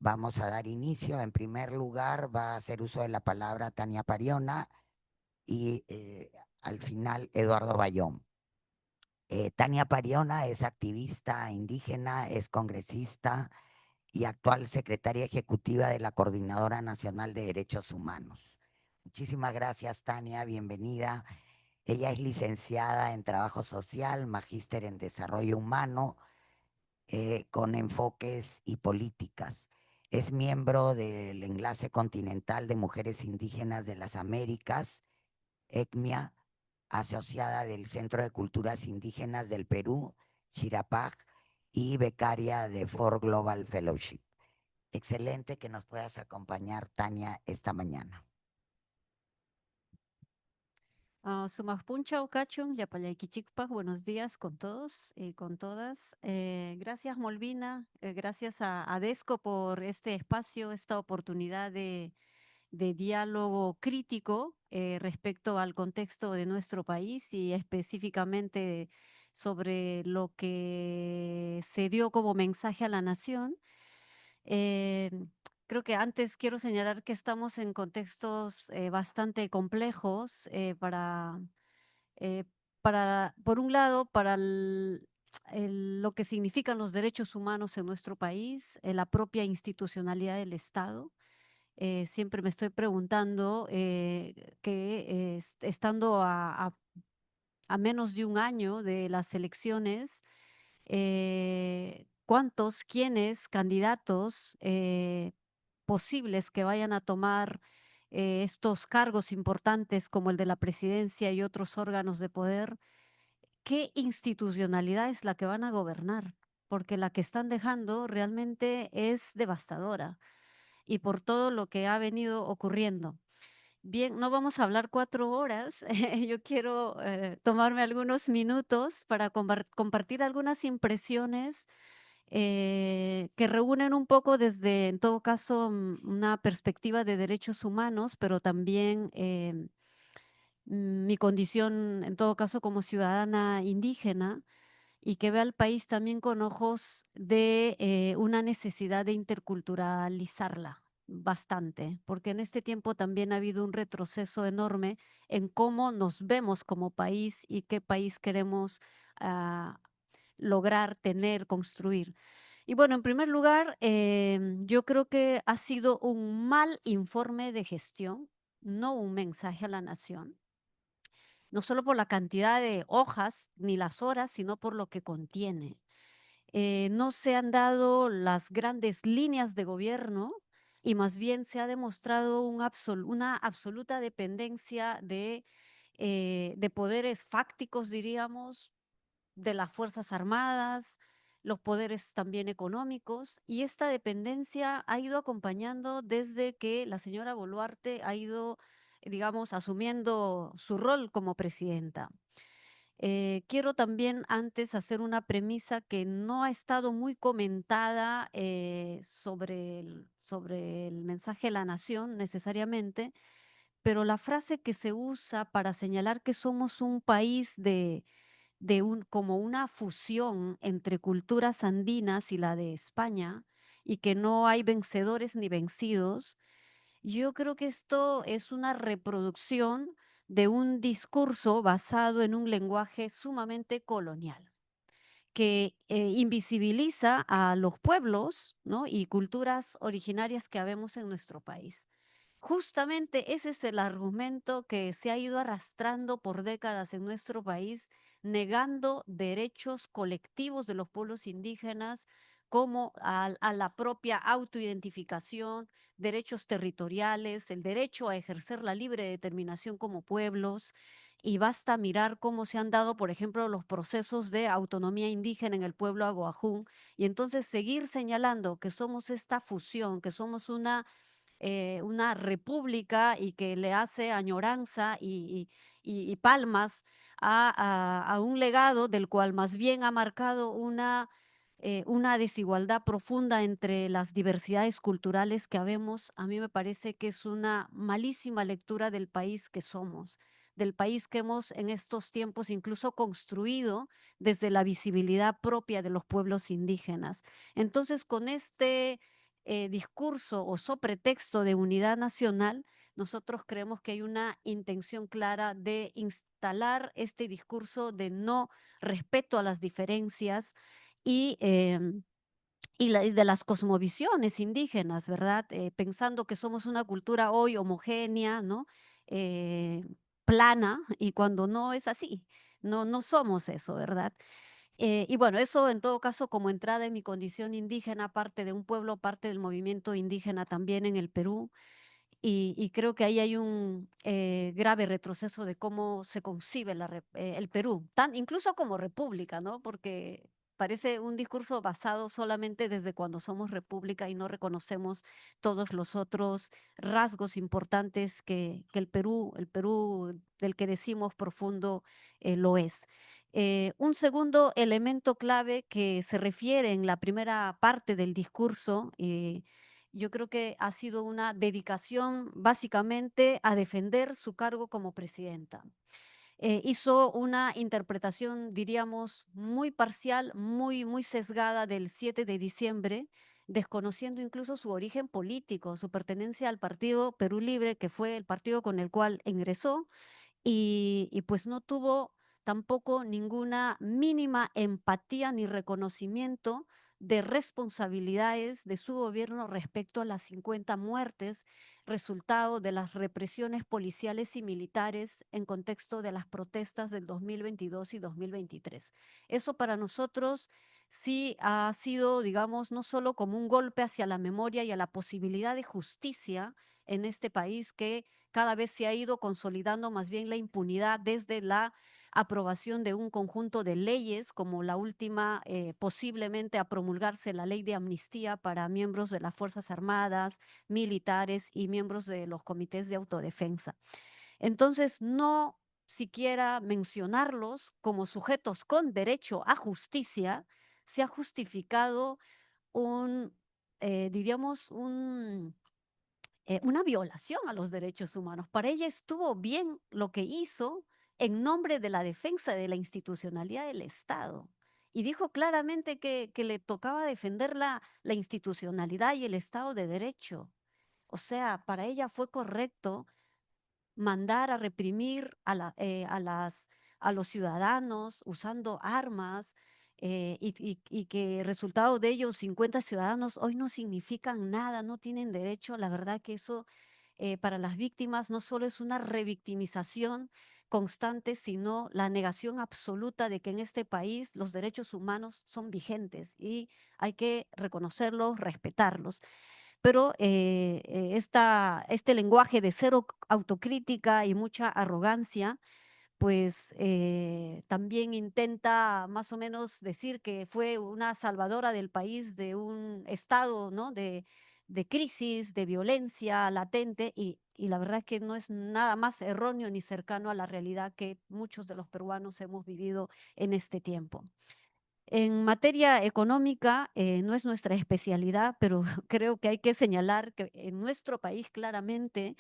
Vamos a dar inicio. En primer lugar, va a hacer uso de la palabra Tania Pariona y al final Eduardo Bayón. Tania Pariona es activista indígena, es congresista y actual secretaria ejecutiva de la Coordinadora Nacional de Derechos Humanos. Muchísimas gracias, Tania, bienvenida. Ella es licenciada en Trabajo Social, magíster en Desarrollo Humano, con enfoques y políticas. Es miembro del Enlace Continental de Mujeres Indígenas de las Américas, ECMIA, asociada del Centro de Culturas Indígenas del Perú, Chirapaj, y becaria de For Global Fellowship. Excelente que nos puedas acompañar, Tania, esta mañana. Sumajpuncha Ocachum, Yapayayquichicpa, buenos días con todos y con todas. Gracias, Molvina, gracias a Desco por este espacio, esta oportunidad de diálogo crítico respecto al contexto de nuestro país y específicamente sobre lo que se dio como mensaje a la nación. Eh, Creo que antes quiero señalar que estamos en contextos bastante complejos eh, por un lado, para lo que significan los derechos humanos en nuestro país, la propia institucionalidad del Estado. Siempre me estoy preguntando que estando a menos de un año de las elecciones, cuántos, quiénes, candidatos posibles que vayan a tomar estos cargos importantes como el de la presidencia y otros órganos de poder, qué institucionalidad es la que van a gobernar, porque la que están dejando realmente es devastadora y por todo lo que ha venido ocurriendo. Bien, no vamos a hablar 4 horas. Yo quiero tomarme algunos minutos para compartir algunas impresiones que reúnen un poco desde, en todo caso, una perspectiva de derechos humanos, pero también mi condición, en todo caso, como ciudadana indígena y que ve al país también con ojos de una necesidad de interculturalizarla bastante, porque en este tiempo también ha habido un retroceso enorme en cómo nos vemos como país y qué país queremos ah, lograr, tener, construir. Y bueno, en primer lugar, yo creo que ha sido un mal informe de gestión, no un mensaje a la nación, no solo por la cantidad de hojas ni las horas, sino por lo que contiene. No se han dado las grandes líneas de gobierno y más bien se ha demostrado una absoluta dependencia de poderes fácticos, diríamos, de las Fuerzas Armadas, los poderes también económicos, y esta dependencia ha ido acompañando desde que la señora Boluarte ha ido, digamos, asumiendo su rol como presidenta. Quiero también antes hacer una premisa que no ha estado muy comentada sobre el mensaje de la nación necesariamente, pero la frase que se usa para señalar que somos un país como una fusión entre culturas andinas y la de España y que no hay vencedores ni vencidos, yo creo que esto es una reproducción de un discurso basado en un lenguaje sumamente colonial que invisibiliza a los pueblos, ¿no? y culturas originarias que habemos en nuestro país. Justamente ese es el argumento que se ha ido arrastrando por décadas en nuestro país, negando derechos colectivos de los pueblos indígenas, como a la propia autoidentificación, derechos territoriales, el derecho a ejercer la libre determinación como pueblos. Y basta mirar cómo se han dado, por ejemplo, los procesos de autonomía indígena en el pueblo Aguajún, y entonces seguir señalando que somos esta fusión, que somos una república y que le hace añoranza y palmas a un legado del cual más bien ha marcado una desigualdad profunda entre las diversidades culturales que habemos. A mí me parece que es una malísima lectura del país que somos, del país que hemos en estos tiempos incluso construido desde la visibilidad propia de los pueblos indígenas. Entonces, con este discurso o pretexto de unidad nacional, nosotros creemos que hay una intención clara de instalar este discurso de no respeto a las diferencias y, y de las cosmovisiones indígenas, ¿verdad? Pensando que somos una cultura hoy homogénea, ¿no? Eh, plana, y cuando no es así, no somos eso, ¿verdad? Y bueno, eso en todo caso como entrada en mi condición indígena, parte de un pueblo, parte del movimiento indígena también en el Perú, y creo que ahí hay un grave retroceso de cómo se concibe el Perú, incluso como república, ¿no? Porque parece un discurso basado solamente desde cuando somos república y no reconocemos todos los otros rasgos importantes que el Perú del que decimos profundo lo es. Un segundo elemento clave que se refiere en la primera parte del discurso, yo creo que ha sido una dedicación básicamente a defender su cargo como presidenta. Hizo una interpretación, diríamos, muy parcial, muy sesgada del 7 de diciembre, desconociendo incluso su origen político, su pertenencia al partido Perú Libre, que fue el partido con el cual ingresó, y pues no tuvo tampoco ninguna mínima empatía ni reconocimiento de responsabilidades de su gobierno respecto a las 50 muertes, resultado de las represiones policiales y militares en contexto de las protestas del 2022 y 2023. Eso para nosotros sí ha sido, digamos, no solo como un golpe hacia la memoria y a la posibilidad de justicia en este país, que cada vez se ha ido consolidando más bien la impunidad desde la aprobación de un conjunto de leyes, como la última posiblemente a promulgarse la ley de amnistía para miembros de las Fuerzas Armadas, militares y miembros de los comités de autodefensa. Entonces, no siquiera mencionarlos como sujetos con derecho a justicia se ha justificado diríamos, una violación a los derechos humanos. Para ella estuvo bien lo que hizo en nombre de la defensa de la institucionalidad del Estado. Y dijo claramente que le tocaba defender la institucionalidad y el Estado de Derecho. O sea, para ella fue correcto mandar a reprimir a los ciudadanos usando armas, y que resultado de ello 50 ciudadanos hoy no significan nada, no tienen derecho. La verdad que eso para las víctimas no solo es una revictimización constante, sino la negación absoluta de que en este país los derechos humanos son vigentes y hay que reconocerlos, respetarlos. Pero este lenguaje de cero autocrítica y mucha arrogancia, pues también intenta más o menos decir que fue una salvadora del país de un estado, ¿no? de crisis, de violencia latente, y la verdad es que no es nada más erróneo ni cercano a la realidad que muchos de los peruanos hemos vivido en este tiempo. En materia económica, no es nuestra especialidad, pero creo que hay que señalar que en nuestro país claramente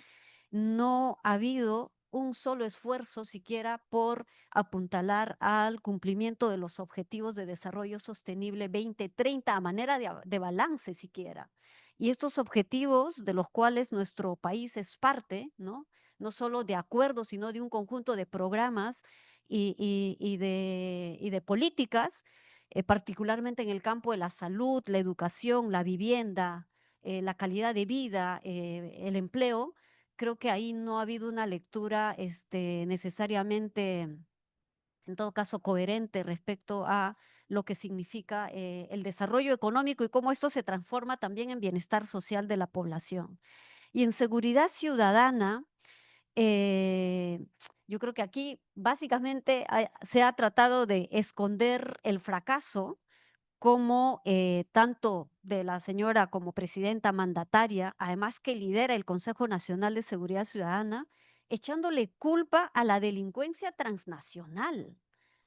no ha habido un solo esfuerzo siquiera por apuntalar al cumplimiento de los objetivos de desarrollo sostenible 2030 a manera de balance siquiera. Y estos objetivos de los cuales nuestro país es parte, ¿no? No solo de acuerdos, sino de un conjunto de programas y de políticas, particularmente en el campo de la salud, la educación, la vivienda, la calidad de vida, el empleo. Creo que ahí no ha habido una lectura necesariamente, en todo caso, coherente respecto a lo que significa el desarrollo económico y cómo esto se transforma también en bienestar social de la población. Y en seguridad ciudadana, eh, yo creo que aquí básicamente se ha tratado de esconder el fracaso como tanto de la señora como presidenta mandataria, además que lidera el Consejo Nacional de Seguridad Ciudadana, echándole culpa a la delincuencia transnacional,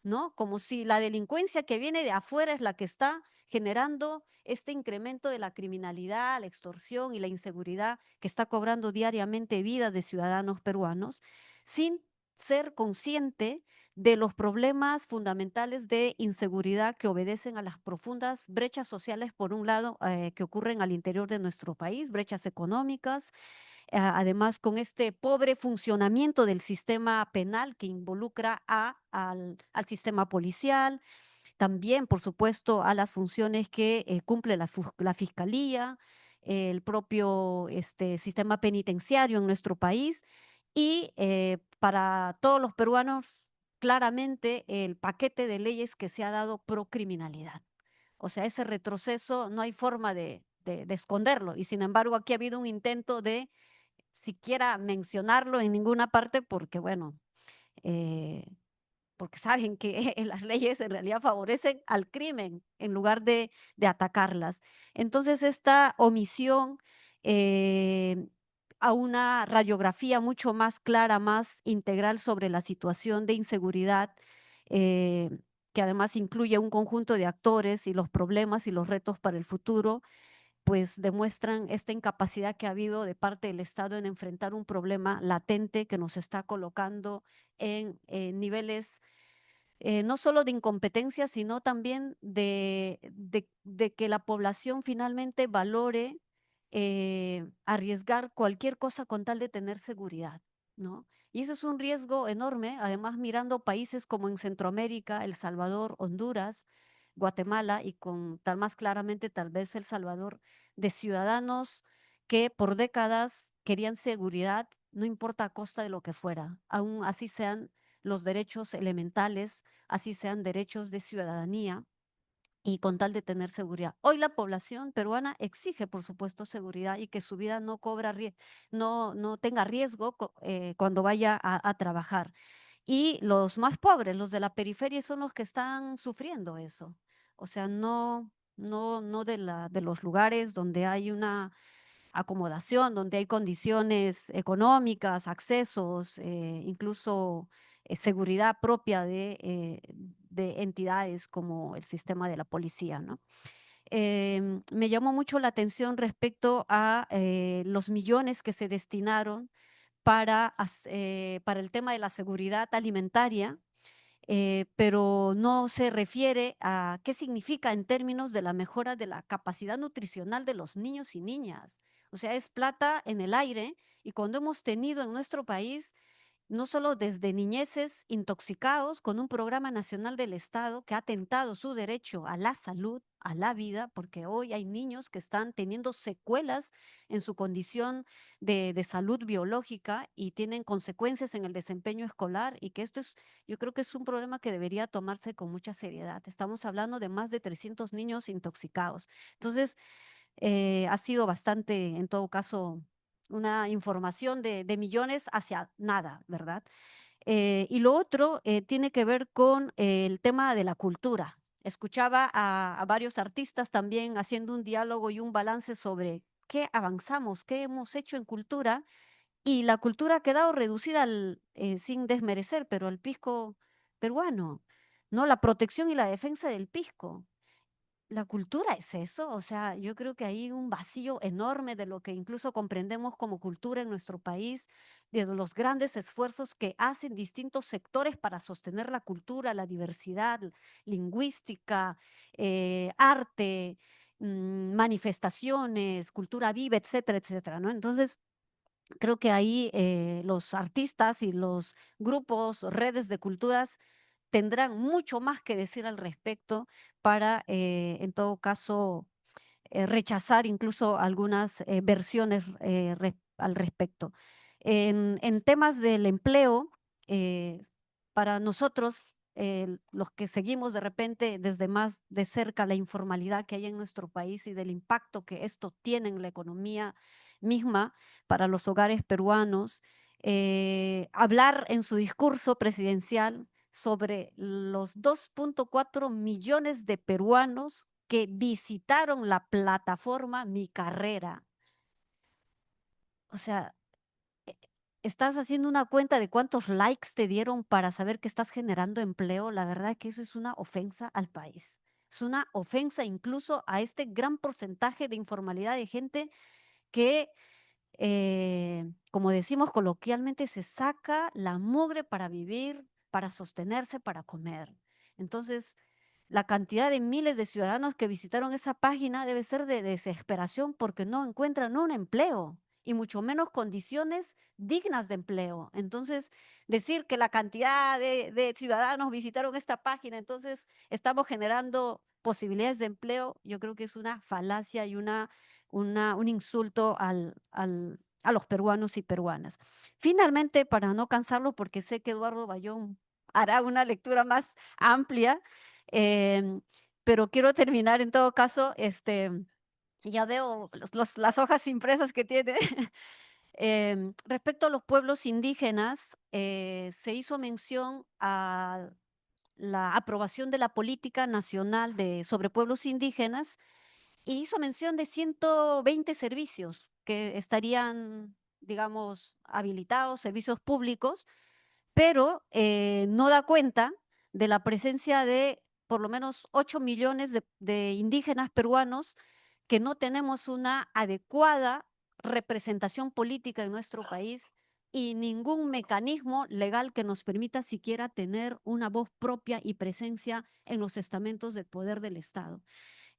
¿no? Como si la delincuencia que viene de afuera es la que está generando este incremento de la criminalidad, la extorsión y la inseguridad que está cobrando diariamente vidas de ciudadanos peruanos, sin ser consciente de los problemas fundamentales de inseguridad que obedecen a las profundas brechas sociales, por un lado, que ocurren al interior de nuestro país, brechas económicas, además con este pobre funcionamiento del sistema penal que involucra al sistema policial, también, por supuesto, a las funciones que cumple la Fiscalía, el propio sistema penitenciario en nuestro país y para todos los peruanos, claramente el paquete de leyes que se ha dado pro criminalidad. O sea, ese retroceso no hay forma de esconderlo y sin embargo aquí ha habido un intento de siquiera mencionarlo en ninguna parte porque, bueno, eh, porque saben que las leyes en realidad favorecen al crimen en lugar de atacarlas. Entonces, esta omisión eh, a una radiografía mucho más clara, más integral sobre la situación de inseguridad, eh, que además incluye un conjunto de actores y los problemas y los retos para el futuro, pues demuestran esta incapacidad que ha habido de parte del Estado en enfrentar un problema latente que nos está colocando en niveles no solo de incompetencia, sino también de que la población finalmente valore arriesgar cualquier cosa con tal de tener seguridad, ¿no? Y eso es un riesgo enorme, además mirando países como en Centroamérica, El Salvador, Honduras, Guatemala y con tal más claramente tal vez El Salvador, de ciudadanos que por décadas querían seguridad, no importa a costa de lo que fuera, aún así sean los derechos elementales, así sean derechos de ciudadanía y con tal de tener seguridad. Hoy la población peruana exige, por supuesto, seguridad y que su vida no no tenga riesgo cuando vaya a trabajar. Y los más pobres, los de la periferia, son los que están sufriendo eso. O sea, no de los lugares donde hay una acomodación, donde hay condiciones económicas, accesos, incluso seguridad propia de entidades como el sistema de la policía, ¿no? Me llamó mucho la atención respecto a los millones que se destinaron para el tema de la seguridad alimentaria, pero no se refiere a qué significa en términos de la mejora de la capacidad nutricional de los niños y niñas. O sea, es plata en el aire y cuando hemos tenido en nuestro país no solo desde niñeces intoxicados con un programa nacional del Estado que ha atentado su derecho a la salud, a la vida, porque hoy hay niños que están teniendo secuelas en su condición de salud biológica y tienen consecuencias en el desempeño escolar y que esto es, yo creo que es un problema que debería tomarse con mucha seriedad. Estamos hablando de más de 300 niños intoxicados. Entonces, ha sido bastante, en todo caso, una información de millones hacia nada, ¿verdad? Y lo otro tiene que ver con el tema de la cultura. Escuchaba a varios artistas también haciendo un diálogo y un balance sobre qué avanzamos, qué hemos hecho en cultura, y la cultura ha quedado reducida sin desmerecer, pero al pisco peruano, ¿no? La protección y la defensa del pisco. La cultura es eso, o sea, yo creo que hay un vacío enorme de lo que incluso comprendemos como cultura en nuestro país, de los grandes esfuerzos que hacen distintos sectores para sostener la cultura, la diversidad lingüística, arte, manifestaciones, cultura viva, etcétera, etcétera, ¿no? Entonces, creo que ahí los artistas y los grupos, redes de culturas tendrán mucho más que decir al respecto para, en todo caso, rechazar incluso algunas versiones al respecto. En temas del empleo, para nosotros, los que seguimos de repente desde más de cerca la informalidad que hay en nuestro país y del impacto que esto tiene en la economía misma para los hogares peruanos, hablar en su discurso presidencial sobre los 2.4 millones de peruanos que visitaron la plataforma Mi Carrera. O sea, e- estás haciendo una cuenta de cuántos likes te dieron para saber que estás generando empleo. La verdad es que eso es una ofensa al país. Es una ofensa incluso a este gran porcentaje de informalidad de gente que, como decimos coloquialmente, se saca la mugre para vivir para sostenerse, para comer. Entonces, la cantidad de miles de ciudadanos que visitaron esa página debe ser de desesperación porque no encuentran un empleo y mucho menos condiciones dignas de empleo. Entonces, decir que la cantidad de ciudadanos visitaron esta página, entonces estamos generando posibilidades de empleo, yo creo que es una falacia y un insulto a los peruanos y peruanas. Finalmente, para no cansarlo, porque sé que Eduardo Bayón hará una lectura más amplia, em, pero quiero terminar en todo caso, ya veo las hojas impresas que tiene. Respecto a los pueblos indígenas, se hizo mención a la aprobación de la política nacional sobre pueblos indígenas y hizo mención de 120 servicios que estarían, digamos, habilitados, servicios públicos, pero no da cuenta de la presencia de por lo menos 8 millones de indígenas peruanos que no tenemos una adecuada representación política en nuestro país y ningún mecanismo legal que nos permita siquiera tener una voz propia y presencia en los estamentos del poder del Estado.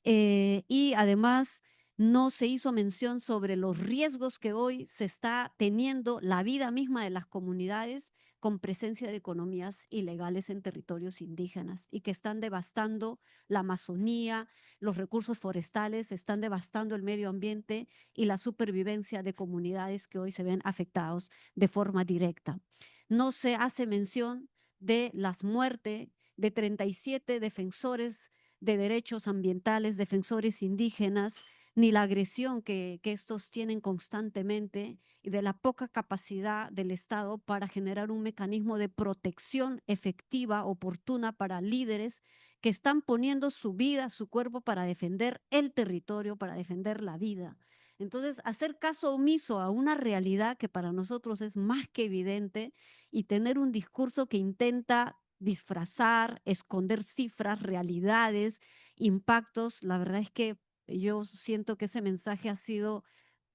Y además no se hizo mención sobre los riesgos que hoy se está teniendo la vida misma de las comunidades con presencia de economías ilegales en territorios indígenas y que están devastando la Amazonía, los recursos forestales, están devastando el medio ambiente y la supervivencia de comunidades que hoy se ven afectados de forma directa. No se hace mención de las muertes de 37 defensores de derechos ambientales, defensores indígenas, ni la agresión que estos tienen constantemente y de la poca capacidad del Estado para generar un mecanismo de protección efectiva, oportuna para líderes que están poniendo su vida, su cuerpo para defender el territorio, para defender la vida. Entonces, hacer caso omiso a una realidad que para nosotros es más que evidente y tener un discurso que intenta disfrazar, esconder cifras, realidades, impactos. La verdad es que yo siento que ese mensaje ha sido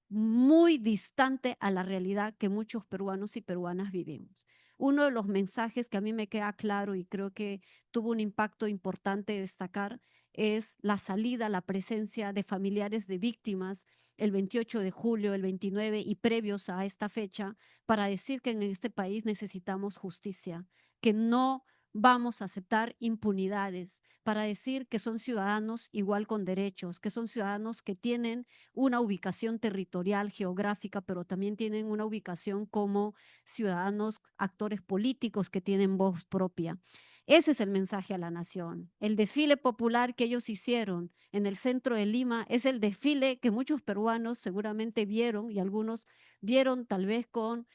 muy distante a la realidad que muchos peruanos y peruanas vivimos. Uno de los mensajes que a mí me queda claro y creo que tuvo un impacto importante destacar es la salida, la presencia de familiares de víctimas el 28 de julio, el 29 y previos a esta fecha para decir que en este país necesitamos justicia, que no vamos a aceptar impunidades, para decir que son ciudadanos igual con derechos, que son ciudadanos que tienen una ubicación territorial, geográfica, pero también tienen una ubicación como ciudadanos, actores políticos que tienen voz propia. Ese es el mensaje a la nación. El desfile popular que ellos hicieron en el centro de Lima es el desfile que muchos peruanos seguramente vieron y algunos vieron tal vez con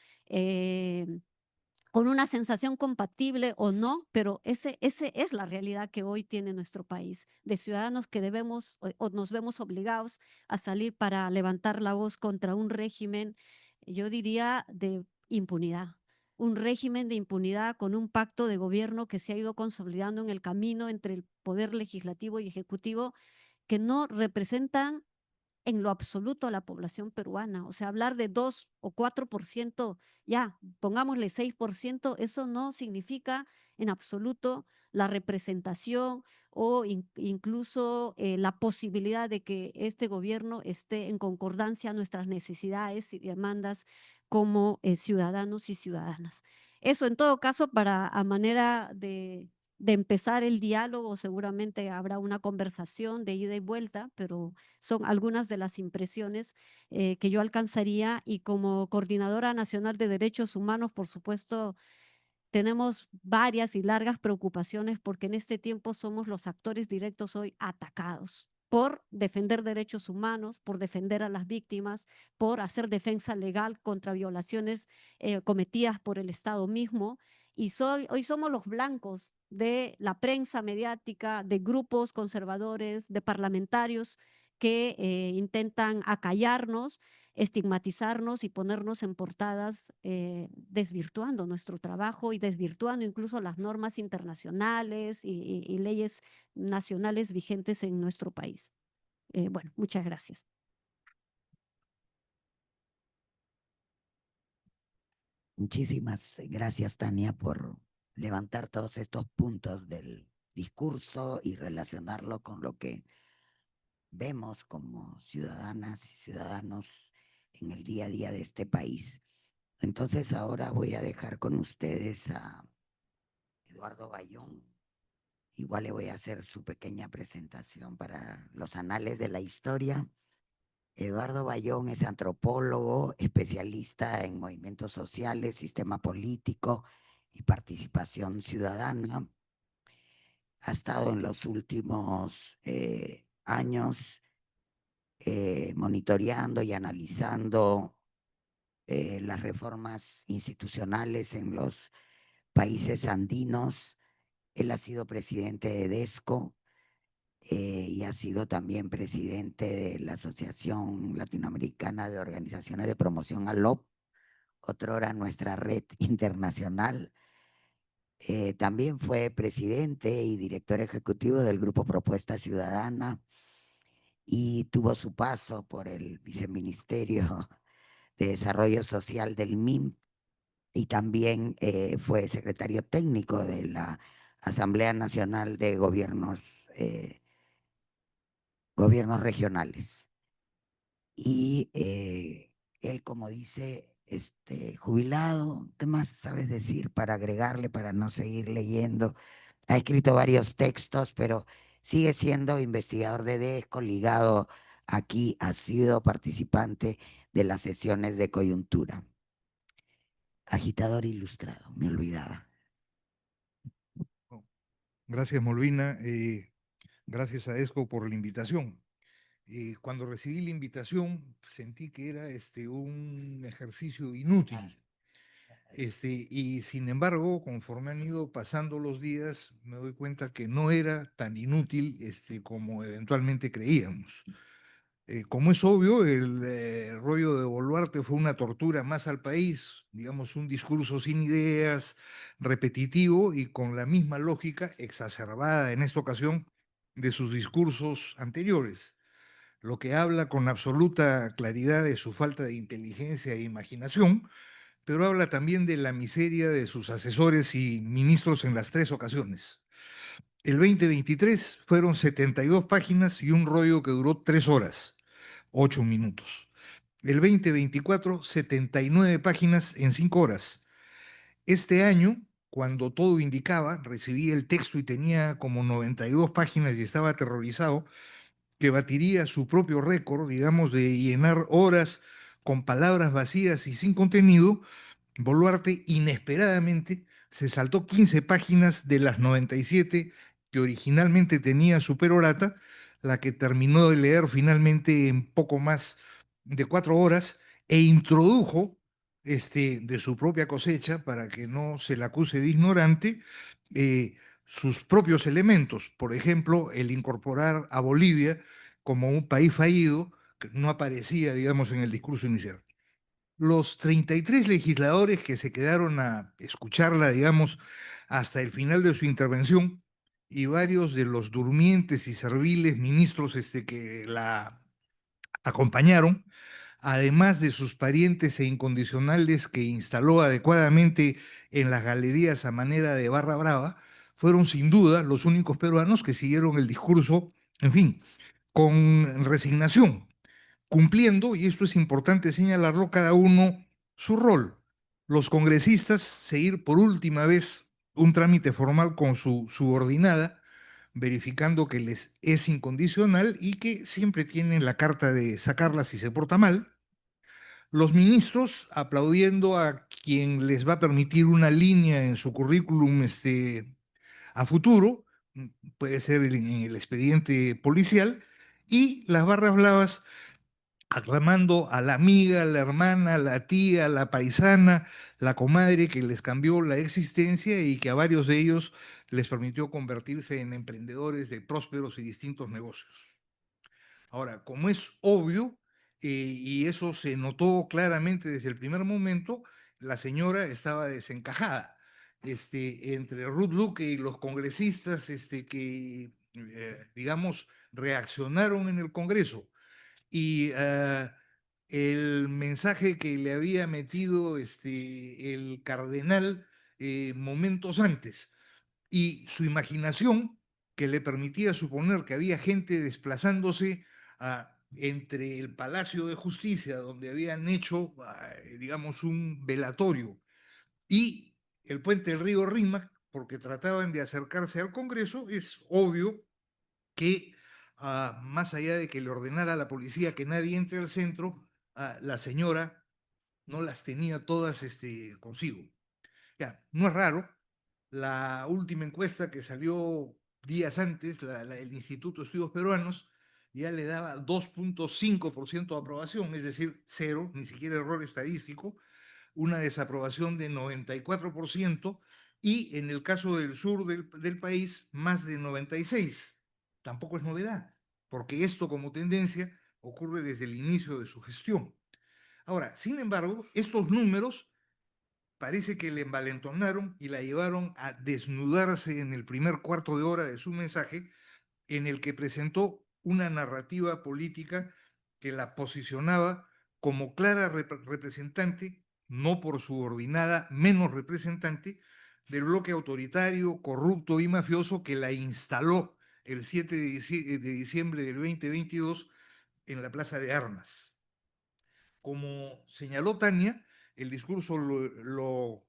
una sensación compatible o no, pero ese es la realidad que hoy tiene nuestro país, de ciudadanos que debemos o nos vemos obligados a salir para levantar la voz contra un régimen, yo diría, de impunidad. Un régimen de impunidad con un pacto de gobierno que se ha ido consolidando en el camino entre el poder legislativo y ejecutivo, que no representan en lo absoluto a la población peruana. O sea, hablar de 2 o 4%, ya, pongámosle 6%, eso no significa en absoluto la representación o incluso la posibilidad de que este gobierno esté en concordancia a nuestras necesidades y demandas como ciudadanos y ciudadanas. Eso en todo caso para a manera de empezar el diálogo, seguramente habrá una conversación de ida y vuelta, pero son algunas de las impresiones que yo alcanzaría y como coordinadora nacional de derechos humanos, por supuesto, tenemos varias y largas preocupaciones porque en este tiempo somos los actores directos hoy atacados por defender derechos humanos, por defender a las víctimas, por hacer defensa legal contra violaciones cometidas por el Estado mismo. Y hoy somos los blancos de la prensa mediática, de grupos conservadores, de parlamentarios que intentan acallarnos, estigmatizarnos y ponernos en portadas, desvirtuando nuestro trabajo y desvirtuando incluso las normas internacionales y leyes nacionales vigentes en nuestro país. Bueno, muchas gracias. Muchísimas gracias, Tania, por levantar todos estos puntos del discurso y relacionarlo con lo que vemos como ciudadanas y ciudadanos en el día a día de este país. Entonces ahora voy a dejar con ustedes a Eduardo Bayón. Igual le voy a hacer su pequeña presentación para los anales de la historia. Eduardo Bayón es antropólogo, especialista en movimientos sociales, sistema político y participación ciudadana. Ha estado en los últimos años monitoreando y analizando las reformas institucionales en los países andinos. Él ha sido presidente de DESCO y ha sido también presidente de la Asociación Latinoamericana de Organizaciones de Promoción ALOP, otrora nuestra red internacional. También fue presidente y director ejecutivo del Grupo Propuesta Ciudadana y tuvo su paso por el Viceministerio de Desarrollo Social del MIM y también fue secretario técnico de la Asamblea Nacional de Gobiernos Regionales. Y él, como dice, jubilado, ¿qué más sabes decir para agregarle, para no seguir leyendo? Ha escrito varios textos, pero sigue siendo investigador de DESCO, ligado aquí, ha sido participante de las sesiones de coyuntura. Agitador ilustrado, me olvidaba. Gracias, Molvina. Gracias a ESCO por la invitación. Cuando recibí la invitación, sentí que era un ejercicio inútil. Y sin embargo, conforme han ido pasando los días, me doy cuenta que no era tan inútil como eventualmente creíamos. Como es obvio, el rollo de Boluarte fue una tortura más al país, digamos, un discurso sin ideas, repetitivo y con la misma lógica exacerbada en esta ocasión de sus discursos anteriores, lo que habla con absoluta claridad de su falta de inteligencia e imaginación, pero habla también de la miseria de sus asesores y ministros en las tres ocasiones. El 2023 fueron 72 páginas y un rollo que duró 3 horas, 8 minutos. El 2024, 79 páginas en 5 horas. Este año, cuando todo indicaba, recibí el texto y tenía como 92 páginas y estaba aterrorizado, que batiría su propio récord, digamos, de llenar horas con palabras vacías y sin contenido. Boluarte inesperadamente se saltó 15 páginas de las 97 que originalmente tenía su perorata, la que terminó de leer finalmente en poco más de 4 horas, e introdujo de su propia cosecha, para que no se la acuse de ignorante, sus propios elementos. Por ejemplo, el incorporar a Bolivia como un país fallido, que no aparecía, digamos, en el discurso inicial. Los 33 legisladores que se quedaron a escucharla, digamos, hasta el final de su intervención, y varios de los durmientes y serviles ministros que la acompañaron, además de sus parientes e incondicionales que instaló adecuadamente en las galerías a manera de barra brava, fueron sin duda los únicos peruanos que siguieron el discurso, en fin, con resignación, cumpliendo, y esto es importante señalarlo, cada uno su rol. Los congresistas seguir por última vez un trámite formal con su subordinada, verificando que les es incondicional y que siempre tienen la carta de sacarla si se porta mal. Los ministros aplaudiendo a quien les va a permitir una línea en su currículum a futuro, puede ser en el expediente policial, y las barras bravas aclamando a la amiga, la hermana, la tía, la paisana, la comadre que les cambió la existencia y que a varios de ellos les permitió convertirse en emprendedores de prósperos y distintos negocios. Ahora, como es obvio, y eso se notó claramente desde el primer momento, la señora estaba desencajada. Entre Ruth Luque y los congresistas que, digamos, reaccionaron en el Congreso, y el mensaje que le había metido el cardenal momentos antes. Y su imaginación, que le permitía suponer que había gente desplazándose entre el Palacio de Justicia, donde habían hecho, digamos, un velatorio, y el puente del río Rímac, porque trataban de acercarse al Congreso, es obvio que, más allá de que le ordenara a la policía que nadie entre al centro, la señora no las tenía todas consigo. Ya, no es raro. La última encuesta que salió días antes, el Instituto de Estudios Peruanos, ya le daba 2.5% de aprobación, es decir, cero, ni siquiera error estadístico, una desaprobación de 94%, y en el caso del sur del país, más de 96%. Tampoco es novedad, porque esto como tendencia ocurre desde el inicio de su gestión. Ahora, sin embargo, estos números parece que le envalentonaron y la llevaron a desnudarse en el primer cuarto de hora de su mensaje, en el que presentó una narrativa política que la posicionaba como clara representante, no por subordinada, menos representante, del bloque autoritario, corrupto y mafioso que la instaló el 7 de diciembre del 2022 en la Plaza de Armas. Como señaló Tania, el discurso lo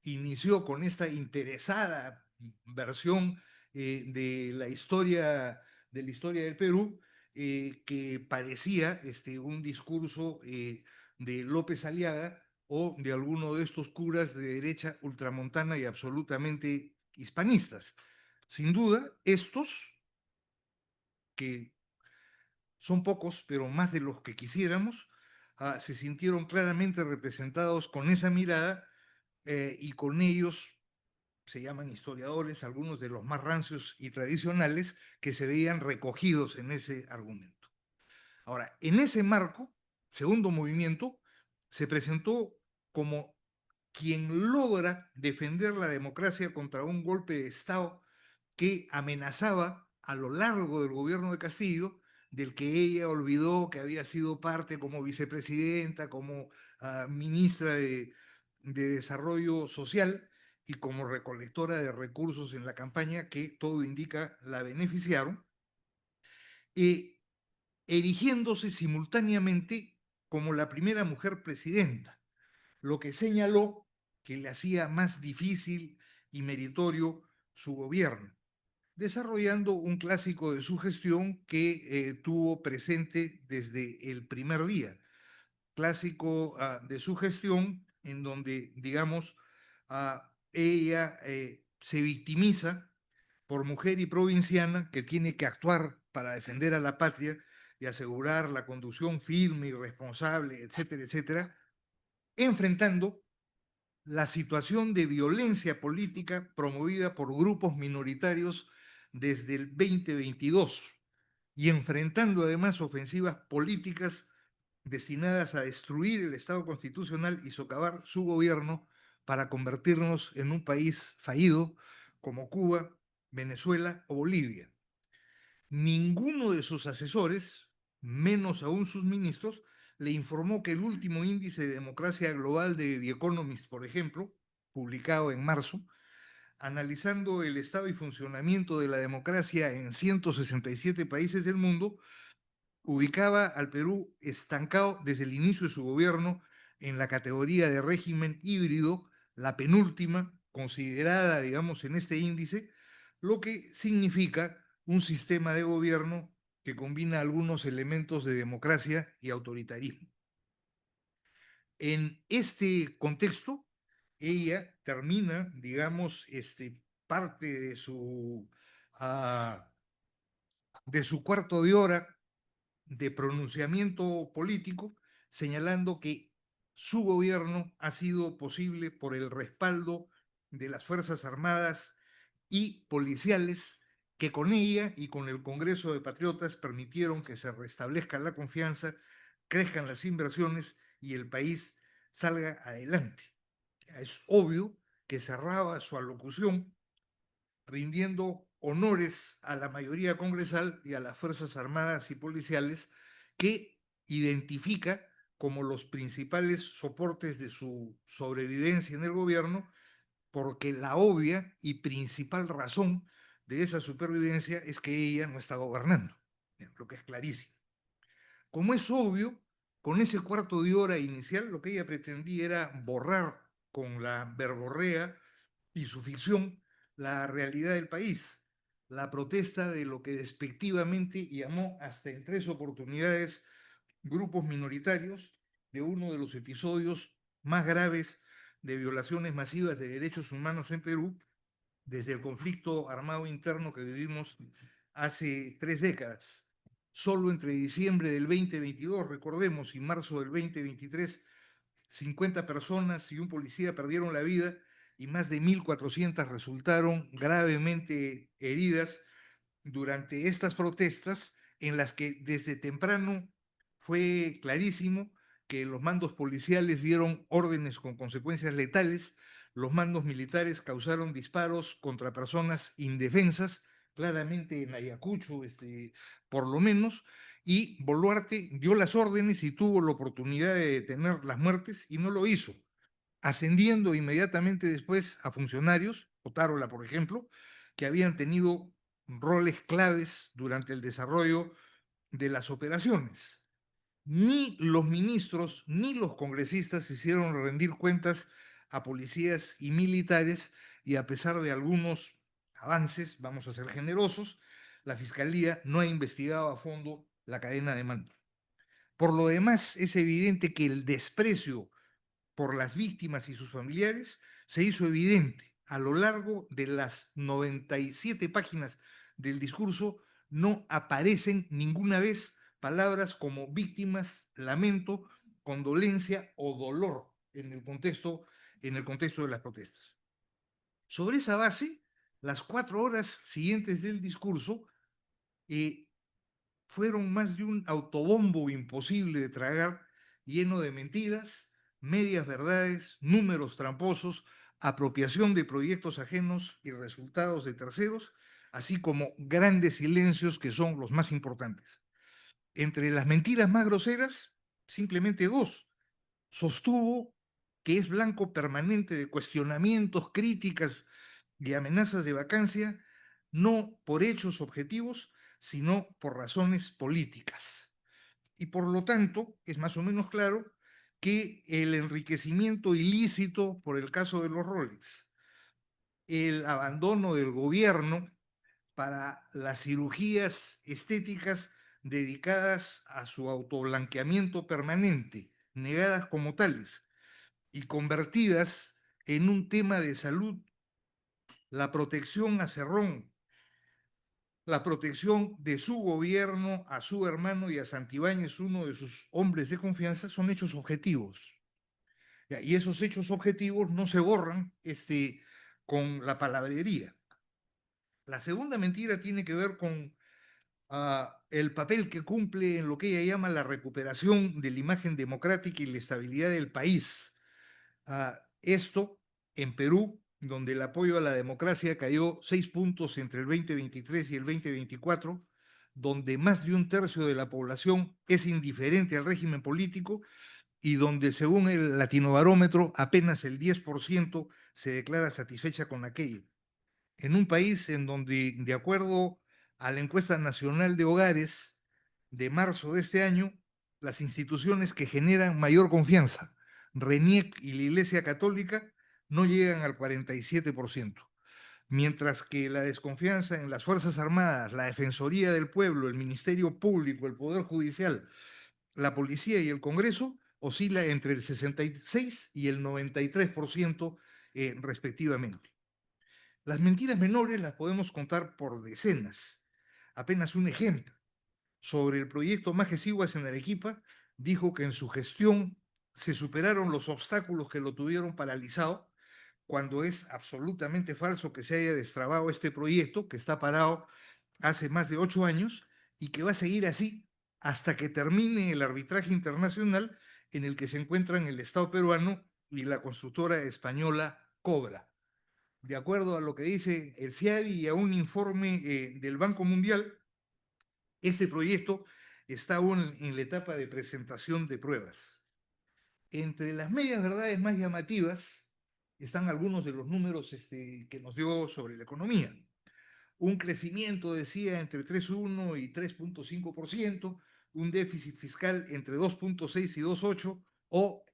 inició con esta interesada versión de la historia del Perú, que parecía un discurso de López Aliaga o de alguno de estos curas de derecha ultramontana y absolutamente hispanistas. Sin duda, estos, que son pocos, pero más de los que quisiéramos, se sintieron claramente representados con esa mirada, y con ellos se llaman historiadores, algunos de los más rancios y tradicionales, que se veían recogidos en ese argumento. Ahora, en ese marco, segundo movimiento se presentó como quien logra defender la democracia contra un golpe de Estado que amenazaba a lo largo del gobierno de Castillo, del que ella olvidó que había sido parte como vicepresidenta, como ministra de Desarrollo Social y como recolectora de recursos en la campaña, que todo indica la beneficiaron, erigiéndose simultáneamente como la primera mujer presidenta, lo que señaló que le hacía más difícil y meritorio su gobierno, desarrollando un clásico de su gestión que tuvo presente desde el primer día. Clásico de su gestión en donde, digamos, ella se victimiza por mujer y provinciana que tiene que actuar para defender a la patria y asegurar la conducción firme y responsable, etcétera, etcétera, enfrentando la situación de violencia política promovida por grupos minoritarios desde el 2022 y enfrentando además ofensivas políticas destinadas a destruir el Estado constitucional y socavar su gobierno para convertirnos en un país fallido como Cuba, Venezuela o Bolivia. Ninguno de sus asesores, menos aún sus ministros, le informó que el último índice de democracia global de The Economist, por ejemplo, publicado en marzo, analizando el estado y funcionamiento de la democracia en 167 países del mundo, ubicaba al Perú estancado desde el inicio de su gobierno en la categoría de régimen híbrido, la penúltima considerada, digamos, en este índice, lo que significa un sistema de gobierno que combina algunos elementos de democracia y autoritarismo. En este contexto, ella termina, digamos, parte de su cuarto de hora de pronunciamiento político, señalando que su gobierno ha sido posible por el respaldo de las Fuerzas Armadas y policiales que con ella y con el Congreso de Patriotas permitieron que se restablezca la confianza, crezcan las inversiones y el país salga adelante. Es obvio que cerraba su alocución rindiendo honores a la mayoría congresal y a las Fuerzas Armadas y Policiales, que identifica como los principales soportes de su sobrevivencia en el gobierno porque la obvia y principal razón de esa supervivencia es que ella no está gobernando, lo que es clarísimo. Como es obvio, con ese cuarto de hora inicial, lo que ella pretendía era borrar con la verborrea y su ficción la realidad del país, la protesta de lo que despectivamente llamó hasta en 3 oportunidades grupos minoritarios de uno de los episodios más graves de violaciones masivas de derechos humanos en Perú desde el conflicto armado interno que vivimos hace 3 décadas. Solo entre diciembre del 2022, recordemos, y marzo del 2023, 50 personas y un policía perdieron la vida y más de 1.400 resultaron gravemente heridas durante estas protestas en las que desde temprano fue clarísimo que los mandos policiales dieron órdenes con consecuencias letales, los mandos militares causaron disparos contra personas indefensas, claramente en Ayacucho, por lo menos, y Boluarte dio las órdenes y tuvo la oportunidad de detener las muertes y no lo hizo, ascendiendo inmediatamente después a funcionarios, Otárola, por ejemplo, que habían tenido roles claves durante el desarrollo de las operaciones. Ni los ministros ni los congresistas hicieron rendir cuentas a policías y militares y a pesar de algunos avances, vamos a ser generosos, la Fiscalía no ha investigado a fondo la cadena de mando. Por lo demás, es evidente que el desprecio por las víctimas y sus familiares se hizo evidente a lo largo de las 97 páginas del discurso. No aparecen ninguna vez palabras como víctimas, lamento, condolencia o dolor en el contexto de las protestas. Sobre esa base, las 4 horas siguientes del discurso fueron más de un autobombo imposible de tragar, lleno de mentiras, medias verdades, números tramposos, apropiación de proyectos ajenos y resultados de terceros, así como grandes silencios que son los más importantes. Entre las mentiras más groseras, simplemente 2. Sostuvo que es blanco permanente de cuestionamientos, críticas y amenazas de vacancia, no por hechos objetivos, sino por razones políticas. Y por lo tanto, es más o menos claro que el enriquecimiento ilícito por el caso de los roles, el abandono del gobierno para las cirugías estéticas dedicadas a su autoblanqueamiento permanente, negadas como tales y convertidas en un tema de salud, la protección a Cerrón, la protección de su gobierno a su hermano y a Santibáñez, uno de sus hombres de confianza, son hechos objetivos. Y esos hechos objetivos no se borran con la palabrería. La segunda mentira tiene que ver con el papel que cumple en lo que ella llama la recuperación de la imagen democrática y la estabilidad del país. Esto en Perú, donde el apoyo a la democracia cayó 6 puntos entre el 2023 y el 2024, donde más de un tercio de la población es indiferente al régimen político y donde, según el Latinobarómetro, apenas el 10% se declara satisfecha con aquello. En un país en donde, de acuerdo a la encuesta nacional de hogares de marzo de este año, las instituciones que generan mayor confianza, RENIEC y la Iglesia Católica, no llegan al 47%, mientras que la desconfianza en las Fuerzas Armadas, la Defensoría del Pueblo, el Ministerio Público, el Poder Judicial, la Policía y el Congreso oscila entre el 66 y el 93% respectivamente. Las mentiras menores las podemos contar por decenas. Apenas un ejemplo. Sobre el proyecto Majesiguas en Arequipa, dijo que en su gestión se superaron los obstáculos que lo tuvieron paralizado, cuando es absolutamente falso que se haya destrabado este proyecto, que está parado hace más de 8 años y que va a seguir así hasta que termine el arbitraje internacional en el que se encuentran el Estado peruano y la constructora española Cobra. De acuerdo a lo que dice el CIADI y a un informe del Banco Mundial, este proyecto está aún en la etapa de presentación de pruebas. Entre las medias verdades más llamativas están algunos de los números que nos dio sobre la economía. Un crecimiento, decía, entre 3,1 y 3,5%, un déficit fiscal entre 2,6 y 2,8, o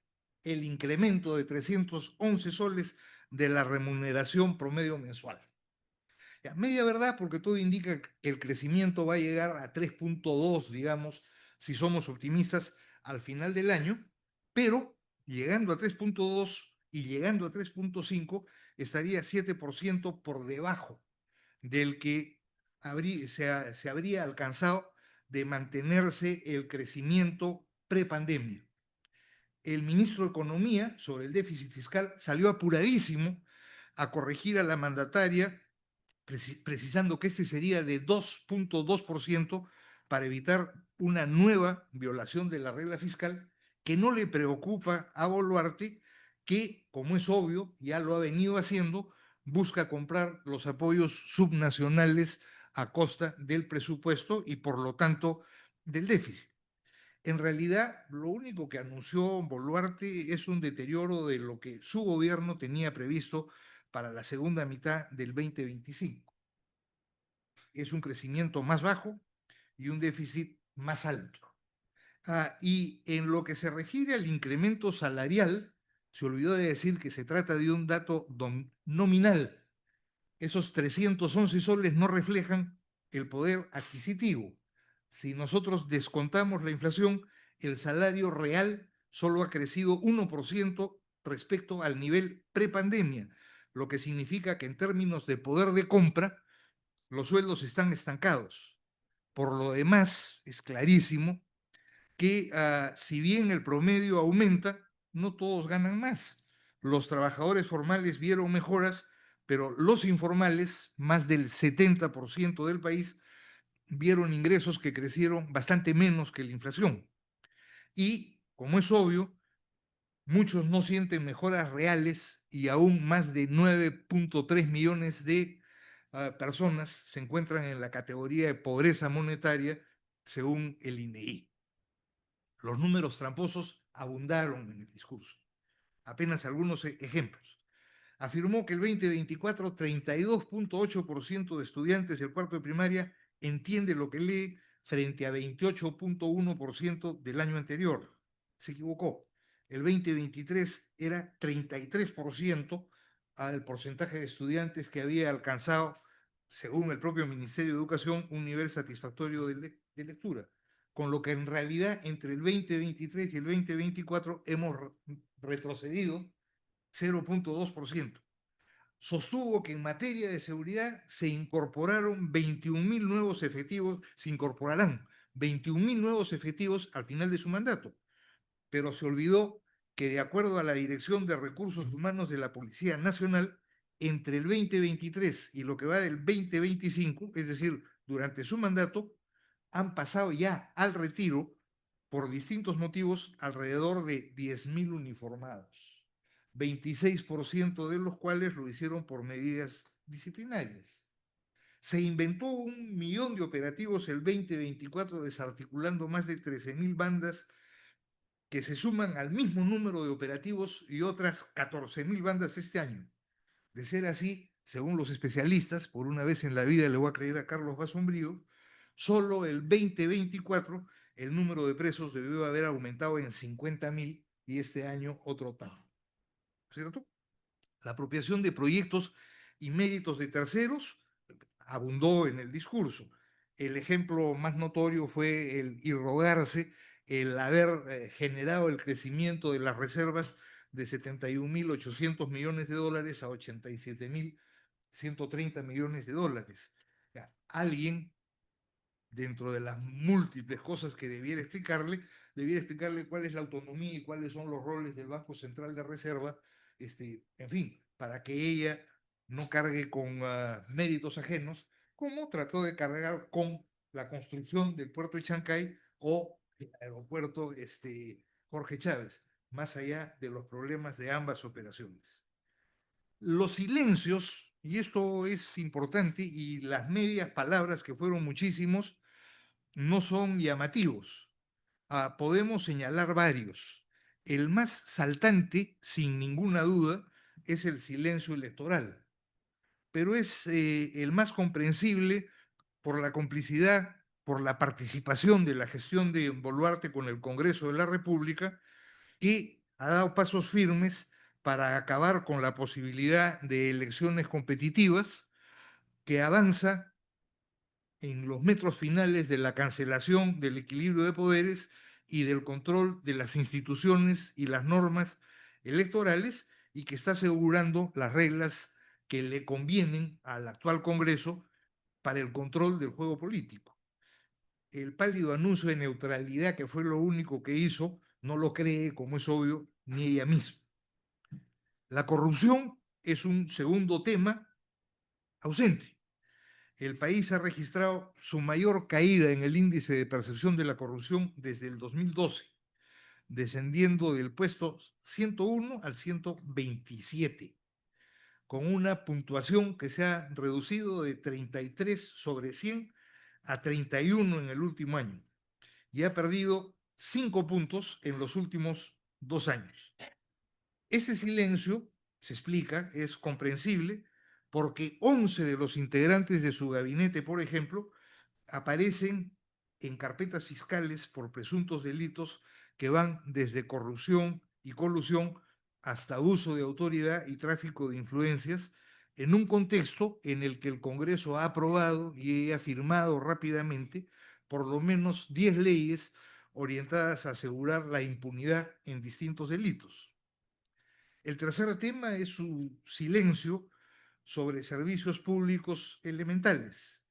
el incremento de 311 soles de la remuneración promedio mensual. Ya, media verdad, porque todo indica que el crecimiento va a llegar a 3,2, digamos, si somos optimistas, al final del año, pero llegando a 3,2 y llegando a 3,5, estaría 7% por debajo del que se habría alcanzado de mantenerse el crecimiento prepandemia. El ministro de Economía, sobre el déficit fiscal, salió apuradísimo a corregir a la mandataria, precisando que este sería de 2,2% para evitar una nueva violación de la regla fiscal, que no le preocupa a Boluarte, que, como es obvio, ya lo ha venido haciendo, busca comprar los apoyos subnacionales a costa del presupuesto y, por lo tanto, del déficit. En realidad, lo único que anunció Boluarte es un deterioro de lo que su gobierno tenía previsto para la segunda mitad del 2025. Es un crecimiento más bajo y un déficit más alto. Y en lo que se refiere al incremento salarial, se olvidó de decir que se trata de un dato nominal. Esos 311 soles no reflejan el poder adquisitivo. Si nosotros descontamos la inflación, el salario real solo ha crecido 1% respecto al nivel prepandemia, lo que significa que en términos de poder de compra, los sueldos están estancados. Por lo demás, es clarísimo que si bien el promedio aumenta, no todos ganan más. Los trabajadores formales vieron mejoras, pero los informales, más del 70% del país, vieron ingresos que crecieron bastante menos que la inflación. Y, como es obvio, muchos no sienten mejoras reales y aún más de 9,3 millones de personas se encuentran en la categoría de pobreza monetaria, según el INEGI. Los números tramposos abundaron en el discurso. Apenas algunos ejemplos. Afirmó que el 2024, 32,8% de estudiantes del cuarto de primaria entiende lo que lee frente a 28,1% del año anterior. Se equivocó. El 2023 era 33% al porcentaje de estudiantes que había alcanzado, según el propio Ministerio de Educación, un nivel satisfactorio de lectura. Con lo que en realidad entre el 2023 y el 2024 hemos retrocedido 0,2%. Sostuvo que en materia de seguridad se incorporaron 21,000 nuevos efectivos, se incorporarán 21,000 nuevos efectivos al final de su mandato, pero se olvidó que de acuerdo a la Dirección de Recursos Humanos de la Policía Nacional, entre el 2023 y lo que va del 2025, es decir, durante su mandato, han pasado ya al retiro, por distintos motivos, alrededor de 10,000 uniformados, 26% de los cuales lo hicieron por medidas disciplinarias. Se inventó 1,000,000 de operativos el 2024, desarticulando más de 13,000 bandas que se suman al mismo número de operativos y otras 14,000 bandas este año. De ser así, según los especialistas, por una vez en la vida le voy a creer a Carlos Basombrío, solo el 2024 el número de presos debió haber aumentado en 50,000 y este año otro tanto. ¿Cierto? La apropiación de proyectos y méritos de terceros abundó en el discurso. El ejemplo más notorio fue el irrogarse, el haber generado el crecimiento de las reservas de 71,800 millones de dólares a 87,130 millones de dólares. Alguien, dentro de las múltiples cosas que debiera explicarle cuál es la autonomía y cuáles son los roles del Banco Central de Reserva, en fin, para que ella no cargue con méritos ajenos, como trató de cargar con la construcción del puerto de Chancay o el aeropuerto Jorge Chávez, más allá de los problemas de ambas operaciones. Los silencios, y esto es importante, y las medias palabras, que fueron muchísimos, no son llamativos. Podemos señalar varios. El más saltante, sin ninguna duda, es el silencio electoral, pero es el más comprensible por la complicidad, por la participación de la gestión de Boluarte con el Congreso de la República, que ha dado pasos firmes para acabar con la posibilidad de elecciones competitivas, que avanza en los metros finales de la cancelación del equilibrio de poderes y del control de las instituciones y las normas electorales, y que está asegurando las reglas que le convienen al actual Congreso para el control del juego político. El pálido anuncio de neutralidad, que fue lo único que hizo, no lo cree, como es obvio, ni ella misma. La corrupción es un segundo tema ausente. El país ha registrado su mayor caída en el índice de percepción de la corrupción desde el 2012, descendiendo del puesto 101 al 127, con una puntuación que se ha reducido de 33 sobre 100 a 31 en el último año, y ha perdido 5 puntos en los últimos 2 años. Este silencio, se explica, es comprensible porque 11 de los integrantes de su gabinete, por ejemplo, aparecen en carpetas fiscales por presuntos delitos que van desde corrupción y colusión hasta abuso de autoridad y tráfico de influencias, en un contexto en el que el Congreso ha aprobado y ha firmado rápidamente por lo menos 10 leyes orientadas a asegurar la impunidad en distintos delitos. El tercer tema es su silencio sobre servicios públicos elementales.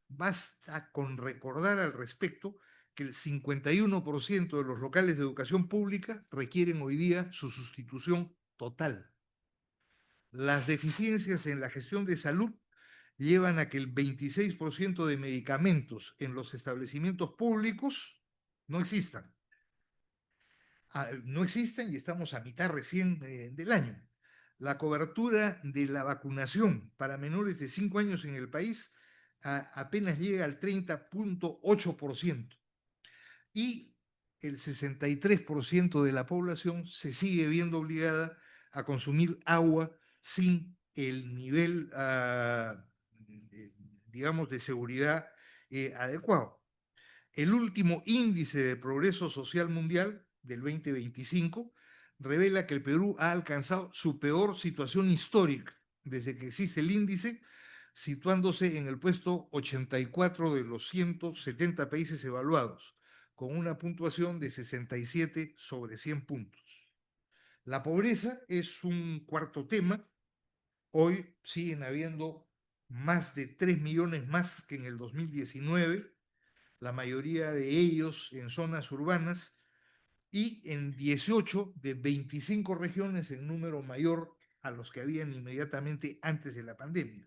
Basta con recordar al respecto que el 51% de los locales de educación pública requieren hoy día su sustitución total. Las deficiencias en la gestión de salud llevan a que el 26% de medicamentos en los establecimientos públicos no existan. No existen y estamos a mitad recién del año. La cobertura de la vacunación para menores de 5 años en el país apenas llega al 30.8%, y el 63% de la población se sigue viendo obligada a consumir agua sin el nivel, digamos, de seguridad adecuado. El último índice de progreso social mundial del 2025 revela que el Perú ha alcanzado su peor situación histórica desde que existe el índice, situándose en el puesto 84 de los 170 países evaluados, con una puntuación de 67 sobre 100 puntos. La pobreza es un cuarto tema. Hoy siguen habiendo más de 3 millones más que en el 2019, la mayoría de ellos en zonas urbanas, y en 18 de 25 regiones en número mayor a los que habían inmediatamente antes de la pandemia.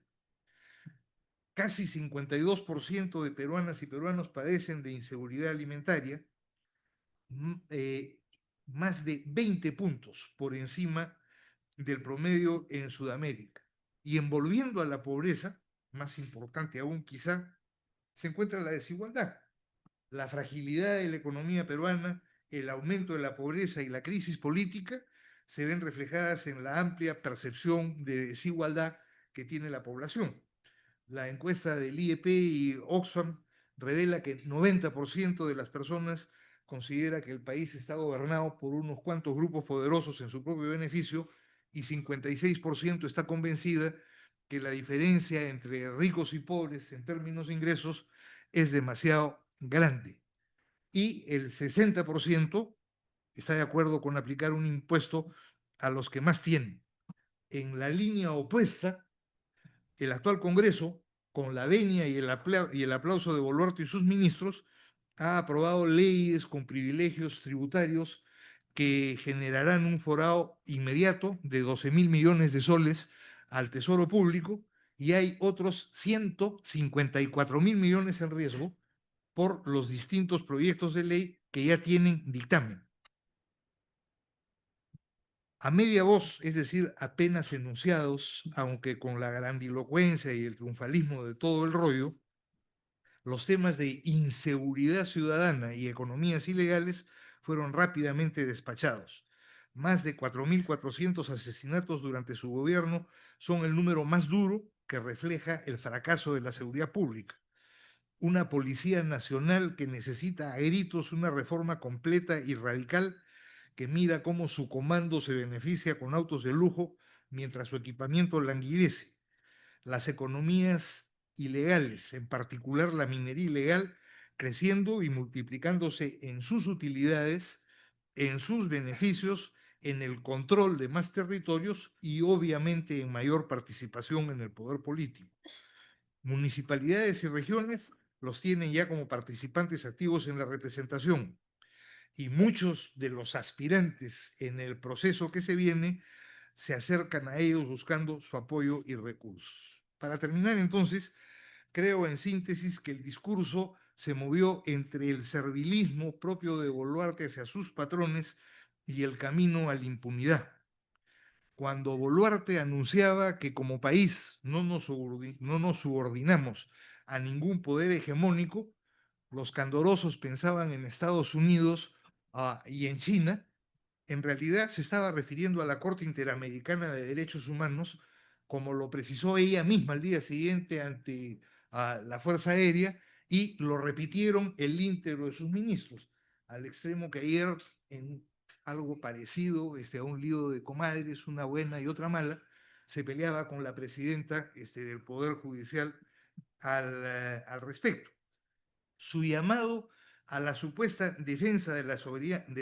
Casi 52% de peruanas y peruanos padecen de inseguridad alimentaria, más de 20 puntos por encima del promedio en Sudamérica. Y envolviendo a la pobreza, más importante aún quizá, se encuentra la desigualdad. La fragilidad de la economía peruana, el aumento de la pobreza y la crisis política se ven reflejadas en la amplia percepción de desigualdad que tiene la población. La encuesta del IEP y Oxfam revela que el 90% de las personas considera que el país está gobernado por unos cuantos grupos poderosos en su propio beneficio, y 56% está convencida que la diferencia entre ricos y pobres en términos de ingresos es demasiado grande. Y el 60% está de acuerdo con aplicar un impuesto a los que más tienen. En la línea opuesta, el actual Congreso, con la venia y el aplauso de Boluarte y sus ministros, ha aprobado leyes con privilegios tributarios que generarán un forado inmediato de 12.000 millones de soles al Tesoro Público, y hay otros 154.000 millones en riesgo por los distintos proyectos de ley que ya tienen dictamen. A media voz, es decir, apenas enunciados, aunque con la grandilocuencia y el triunfalismo de todo el rollo, los temas de inseguridad ciudadana y economías ilegales fueron rápidamente despachados. Más de 4.400 asesinatos durante su gobierno son el número más duro que refleja el fracaso de la seguridad pública. Una policía nacional que necesita a gritos una reforma completa y radical, que mira cómo su comando se beneficia con autos de lujo mientras su equipamiento languidece. Las economías ilegales, en particular la minería ilegal, creciendo y multiplicándose en sus utilidades, en sus beneficios, en el control de más territorios y obviamente en mayor participación en el poder político. Municipalidades y regiones los tienen ya como participantes activos en la representación, y muchos de los aspirantes en el proceso que se viene se acercan a ellos buscando su apoyo y recursos. Para terminar, entonces, creo en síntesis que el discurso se movió entre el servilismo propio de Boluarte hacia sus patrones y el camino a la impunidad. Cuando Boluarte anunciaba que como país no nos subordinamos a ningún poder hegemónico, los candorosos pensaban en Estados Unidos y en China. En realidad se estaba refiriendo a la Corte Interamericana de Derechos Humanos, como lo precisó ella misma al día siguiente ante la Fuerza Aérea, y lo repitieron el íntegro de sus ministros, al extremo que ayer, en algo parecido a un lío de comadres, una buena y otra mala, se peleaba con la presidenta del Poder Judicial al respecto. Su llamado a la supuesta defensa de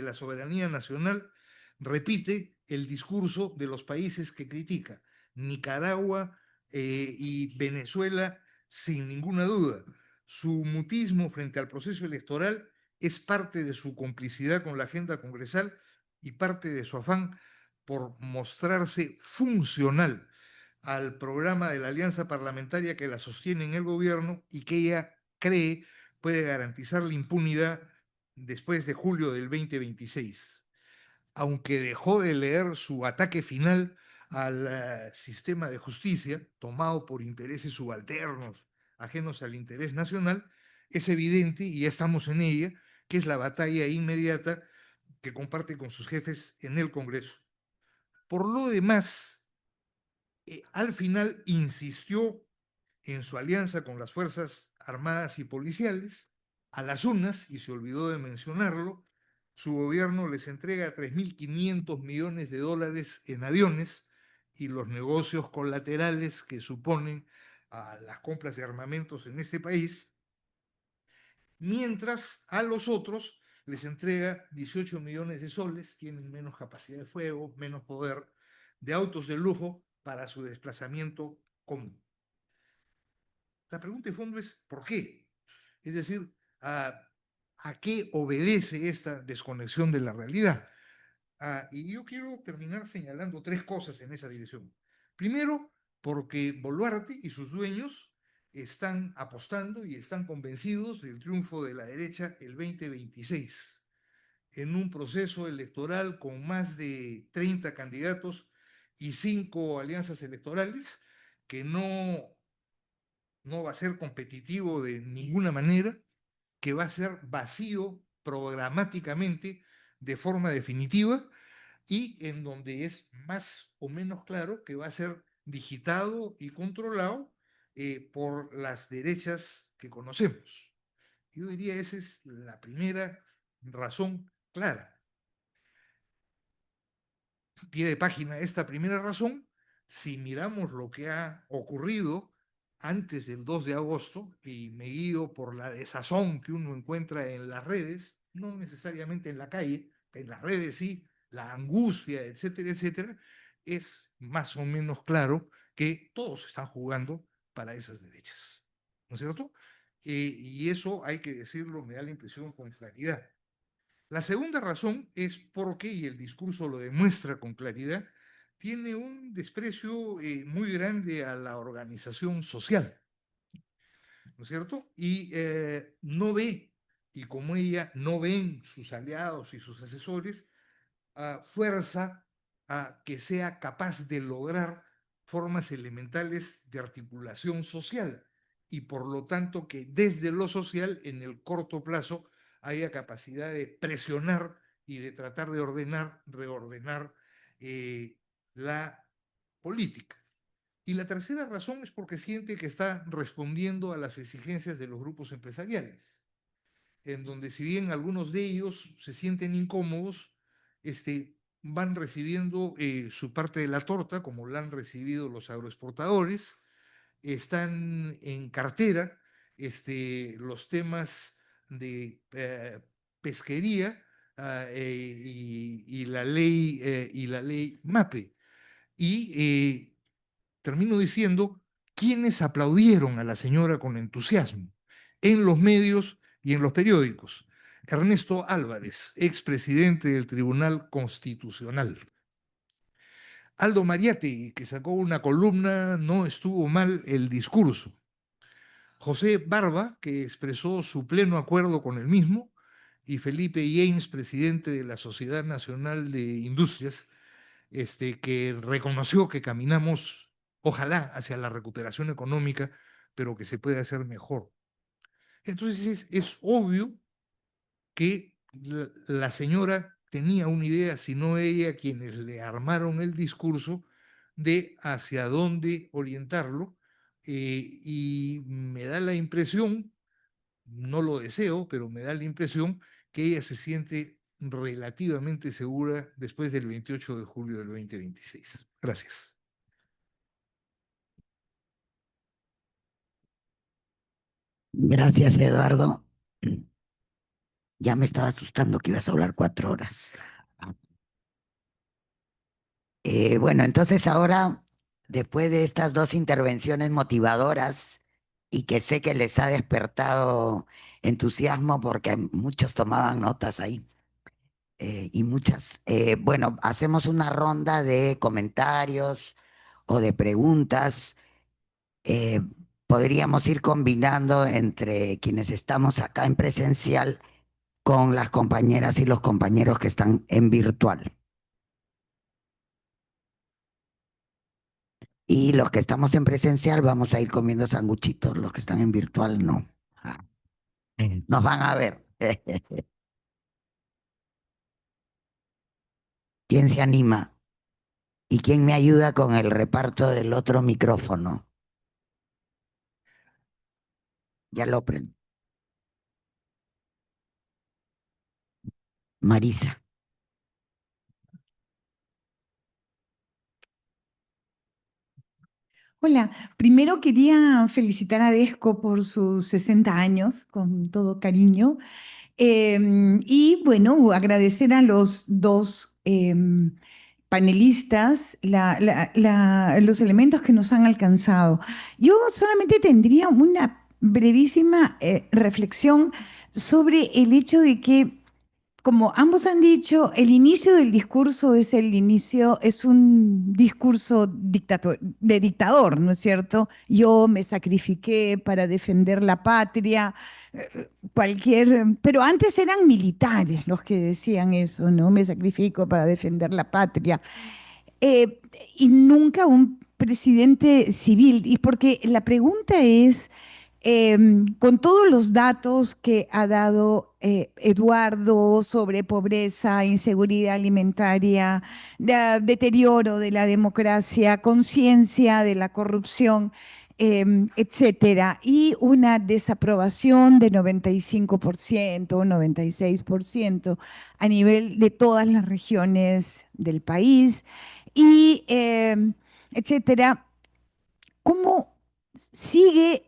la soberanía nacional repite el discurso de los países que critica, Nicaragua y Venezuela, sin ninguna duda. Su mutismo frente al proceso electoral es parte de su complicidad con la agenda congresal y parte de su afán por mostrarse funcional al programa de la alianza parlamentaria que la sostiene en el gobierno y que ella cree puede garantizar la impunidad después de julio del 2026. Aunque dejó de leer su ataque final al sistema de justicia, tomado por intereses subalternos, ajenos al interés nacional, es evidente, y ya estamos en ella, que es la batalla inmediata que comparte con sus jefes en el Congreso. Por lo demás, al final insistió en su alianza con las Fuerzas Armadas y Policiales. A las unas, y se olvidó de mencionarlo, su gobierno les entrega 3.500 millones de dólares en aviones y los negocios colaterales que suponen las compras de armamentos en este país, mientras a los otros les entrega 18 millones de soles, tienen menos capacidad de fuego, menos poder, de autos de lujo para su desplazamiento común. La pregunta de fondo es ¿por qué? Es decir, ¿a qué obedece esta desconexión de la realidad? Y yo quiero terminar señalando tres cosas en esa dirección. Primero, porque Boluarte y sus dueños están apostando y están convencidos del triunfo de la derecha el 2026, en un proceso electoral con más de 30 candidatos y 5 alianzas electorales, que no va a ser competitivo de ninguna manera, que va a ser vacío programáticamente de forma definitiva, y en donde es más o menos claro que va a ser digitado y controlado por las derechas que conocemos. Yo diría esa es la primera razón clara. Pie de página esta primera razón, si miramos lo que ha ocurrido antes del 2 de agosto, y me guío por la desazón que uno encuentra en las redes, no necesariamente en la calle, en las redes sí, la angustia, etcétera, etcétera, es más o menos claro que todos están jugando para esas derechas, ¿no es cierto? Y eso hay que decirlo, me da la impresión con claridad. La segunda razón es porque, y el discurso lo demuestra con claridad, tiene un desprecio muy grande a la organización social, ¿no es cierto? Y no ve, y como ella no ven sus aliados y sus asesores, fuerza a que sea capaz de lograr formas elementales de articulación social, y por lo tanto que desde lo social en el corto plazo haya capacidad de presionar y de tratar de reordenar la política. Y la tercera razón es porque siente que está respondiendo a las exigencias de los grupos empresariales, en donde si bien algunos de ellos se sienten incómodos, van recibiendo su parte de la torta, como la han recibido los agroexportadores, están en cartera los temas de pesquería y la ley MAPE. Y termino diciendo quiénes aplaudieron a la señora con entusiasmo en los medios y en los periódicos. Ernesto Álvarez, expresidente del Tribunal Constitucional. Aldo Mariátegui, que sacó una columna, no estuvo mal el discurso. José Barba, que expresó su pleno acuerdo con el mismo, y Felipe James, presidente de la Sociedad Nacional de Industrias, que reconoció que caminamos, ojalá, hacia la recuperación económica, pero que se puede hacer mejor. Entonces es obvio que la señora tenía una idea, si no ella, quienes le armaron el discurso, de hacia dónde orientarlo, y me da la impresión, no lo deseo, pero me da la impresión que ella se siente relativamente segura después del 28 de julio del 2026. Gracias. Gracias, Eduardo. Ya me estaba asustando que ibas a hablar 4 horas. Bueno, entonces ahora, después de estas dos intervenciones motivadoras y que sé que les ha despertado entusiasmo porque muchos tomaban notas ahí y muchas, bueno, hacemos una ronda de comentarios o de preguntas. eh, Podríamos ir combinando entre quienes estamos acá en presencial con las compañeras y los compañeros que están en virtual. Y los que estamos en presencial vamos a ir comiendo sanguchitos, los que están en virtual no. Ah, nos van a ver. ¿Quién se anima? ¿Y quién me ayuda con el reparto del otro micrófono? Ya lo prendo. Marisa. Hola, primero quería felicitar a Desco por sus 60 años, con todo cariño. Y bueno, agradecer a los dos panelistas los elementos que nos han alcanzado. Yo solamente tendría una brevísima reflexión sobre el hecho de que, como ambos han dicho, el inicio del discurso es un discurso de dictador, ¿no es cierto? Yo me sacrifiqué para defender la patria, pero antes eran militares los que decían eso, ¿no? Me sacrifico para defender la patria. Eh, y nunca un presidente civil. Y porque la pregunta es, con todos los datos que ha dado Eduardo sobre pobreza, inseguridad alimentaria, deterioro de la democracia, conciencia de la corrupción, etcétera, y una desaprobación de 95%, 96% a nivel de todas las regiones del país, y etcétera, ¿cómo sigue?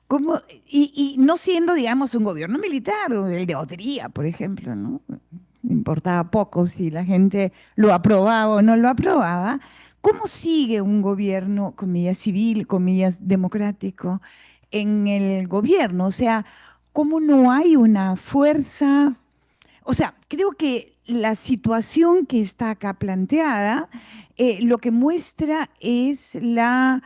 ¿Cómo, y no siendo, digamos, un gobierno militar o el de Odría, por ejemplo, ¿no? Importaba poco si la gente lo aprobaba o no lo aprobaba. ¿Cómo sigue un gobierno, comillas, civil, comillas, democrático, en el gobierno? O sea, ¿cómo no hay una fuerza? O sea, creo que la situación que está acá planteada, lo que muestra es la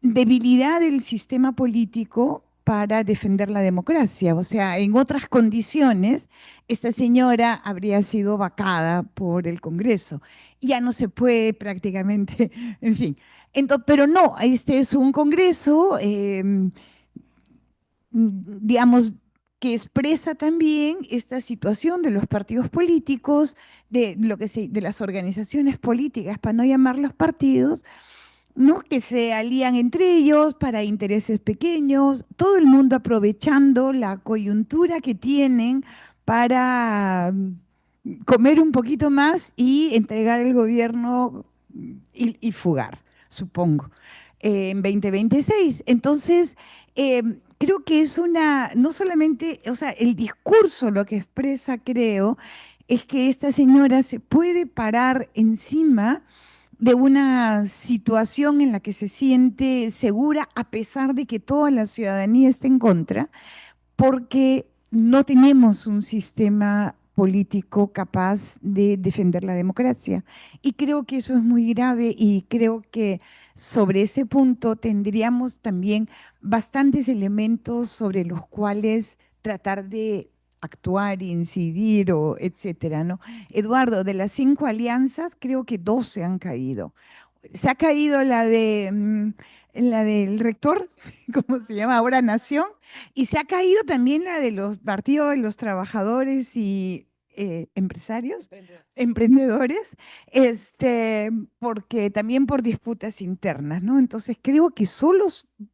debilidad del sistema político para defender la democracia. O sea, en otras condiciones, esta señora habría sido vacada por el Congreso. Ya no se puede prácticamente, en fin. Pero no, este es un Congreso, digamos, que expresa también esta situación de los partidos políticos, de las organizaciones políticas, para no llamarlos partidos, ¿no? Que se alían entre ellos para intereses pequeños, todo el mundo aprovechando la coyuntura que tienen para comer un poquito más y entregar el gobierno y fugar, supongo, en 2026. Entonces, creo que es no solamente, o sea, el discurso lo que expresa, creo, es que esta señora se puede parar encima de una situación en la que se siente segura a pesar de que toda la ciudadanía esté en contra, porque no tenemos un sistema político capaz de defender la democracia. Y creo que eso es muy grave y creo que sobre ese punto tendríamos también bastantes elementos sobre los cuales tratar de actuar, incidir o etcétera, ¿no? Eduardo, de las 5 alianzas, creo que 2 se han caído. Se ha caído la del rector, ¿cómo se llama ahora? Nación, y se ha caído también la de los partidos de los trabajadores y empresarios, emprendedores, porque también por disputas internas, ¿no? Entonces creo que solo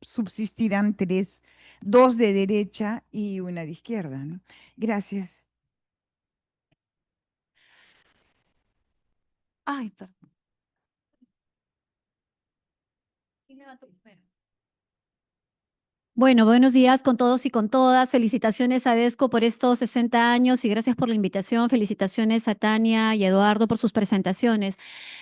subsistirán 3, 2 de derecha y una de izquierda, ¿no? Gracias. Ay, perdón. Bueno, buenos días con todos y con todas. Felicitaciones a Desco por estos 60 años y gracias por la invitación. Felicitaciones a Tania y Eduardo por sus presentaciones.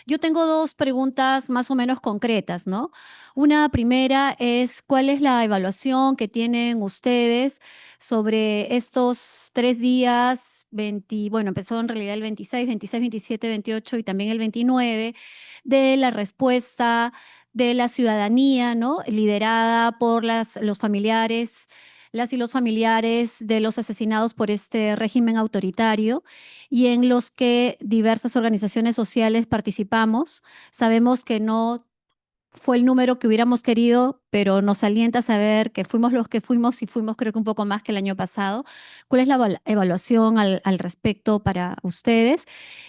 Yo tengo 2 preguntas más o menos concretas, ¿no? Una primera es, ¿cuál es la evaluación que tienen ustedes sobre estos 3 días? Bueno, empezó en realidad el 26, 27, 28 y también el 29, de la respuesta de la ciudadanía, ¿no? Liderada por los familiares, las y los familiares de los asesinados por este régimen autoritario, y en los que diversas organizaciones sociales participamos. Sabemos que no fue el número que hubiéramos querido, pero nos alienta saber que fuimos los que fuimos y fuimos creo que un poco más que el año pasado. ¿Cuál es la evaluación al respecto para ustedes?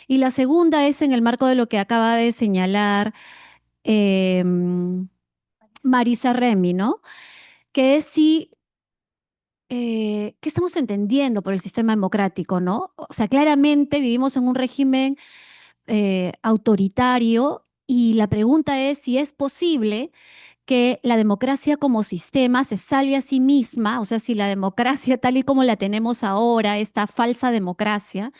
Y la segunda es en el marco de lo que acaba de señalar Marisa Remy, ¿no? Que es si, ¿qué estamos entendiendo por el sistema democrático, no? O sea, claramente vivimos en un régimen autoritario y la pregunta es si es posible que la democracia como sistema se salve a sí misma, o sea, si la democracia tal y como la tenemos ahora, esta falsa democracia,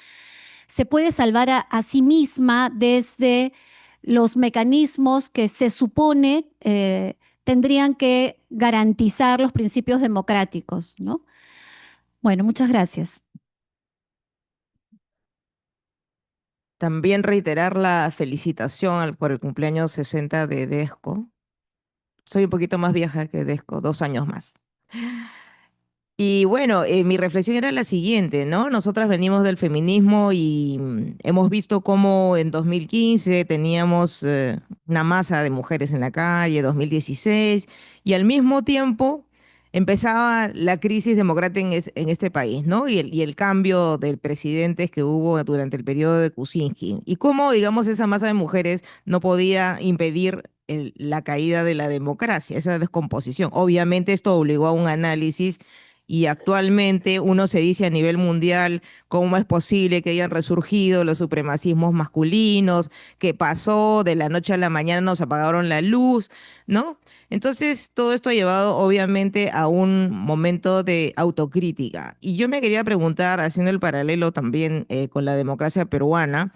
se puede salvar a sí misma desde los mecanismos que se supone tendrían que garantizar los principios democráticos, ¿no? Bueno, muchas gracias. También reiterar la felicitación por el cumpleaños 60 de Desco. Soy un poquito más vieja que Desco, 2 años más. Y bueno, mi reflexión era la siguiente, ¿no? Nosotras venimos del feminismo y hemos visto cómo en 2015 teníamos una masa de mujeres en la calle, 2016, y al mismo tiempo empezaba la crisis democrática en este país, ¿no? Y el cambio del presidente que hubo durante el periodo de Kuczynski. Y cómo, digamos, esa masa de mujeres no podía impedir la caída de la democracia, esa descomposición. Obviamente esto obligó a un análisis y actualmente uno se dice a nivel mundial cómo es posible que hayan resurgido los supremacismos masculinos, que pasó de la noche a la mañana, nos apagaron la luz, ¿no? Entonces todo esto ha llevado obviamente a un momento de autocrítica. Y yo me quería preguntar, haciendo el paralelo también con la democracia peruana,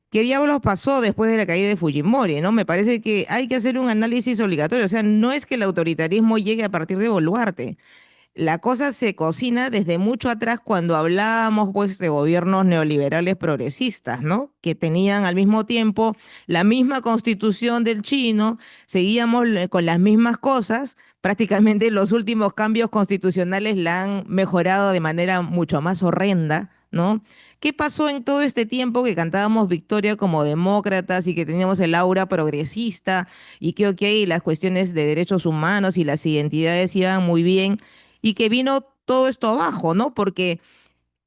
¿qué diablos pasó después de la caída de Fujimori? ¿No? Me parece que hay que hacer un análisis obligatorio. O sea, no es que el autoritarismo llegue a partir de Boluarte. La cosa se cocina desde mucho atrás cuando hablábamos pues de gobiernos neoliberales progresistas, ¿no? Que tenían al mismo tiempo la misma constitución del chino, seguíamos con las mismas cosas, prácticamente los últimos cambios constitucionales la han mejorado de manera mucho más horrenda, ¿no? ¿Qué pasó en todo este tiempo que cantábamos victoria como demócratas y que teníamos el aura progresista y que, ok, las cuestiones de derechos humanos y las identidades iban muy bien? Y que vino todo esto abajo, ¿no? Porque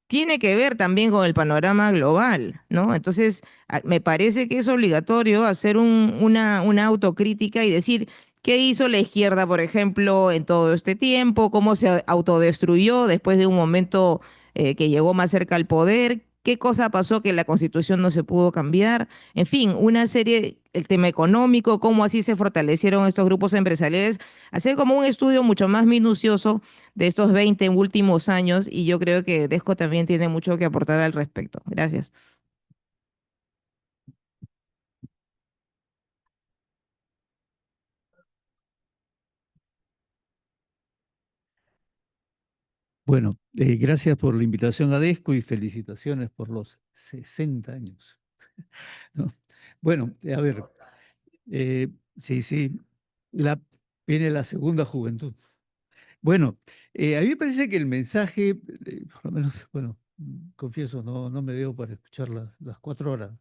tiene que ver también con el panorama global, ¿no? Entonces, me parece que es obligatorio hacer una autocrítica y decir qué hizo la izquierda, por ejemplo, en todo este tiempo, cómo se autodestruyó después de un momento que llegó más cerca al poder, qué cosa pasó que la Constitución no se pudo cambiar, en fin, una serie, el tema económico, cómo así se fortalecieron estos grupos empresariales, hacer como un estudio mucho más minucioso de estos 20 últimos años y yo creo que Desco también tiene mucho que aportar al respecto. Gracias. Bueno, gracias por la invitación a Desco y felicitaciones por los 60 años. ¿No? Bueno, a ver, sí, sí, viene la segunda juventud. Bueno, a mí me parece que el mensaje, por lo menos, bueno, confieso, no me veo para escuchar las 4 horas,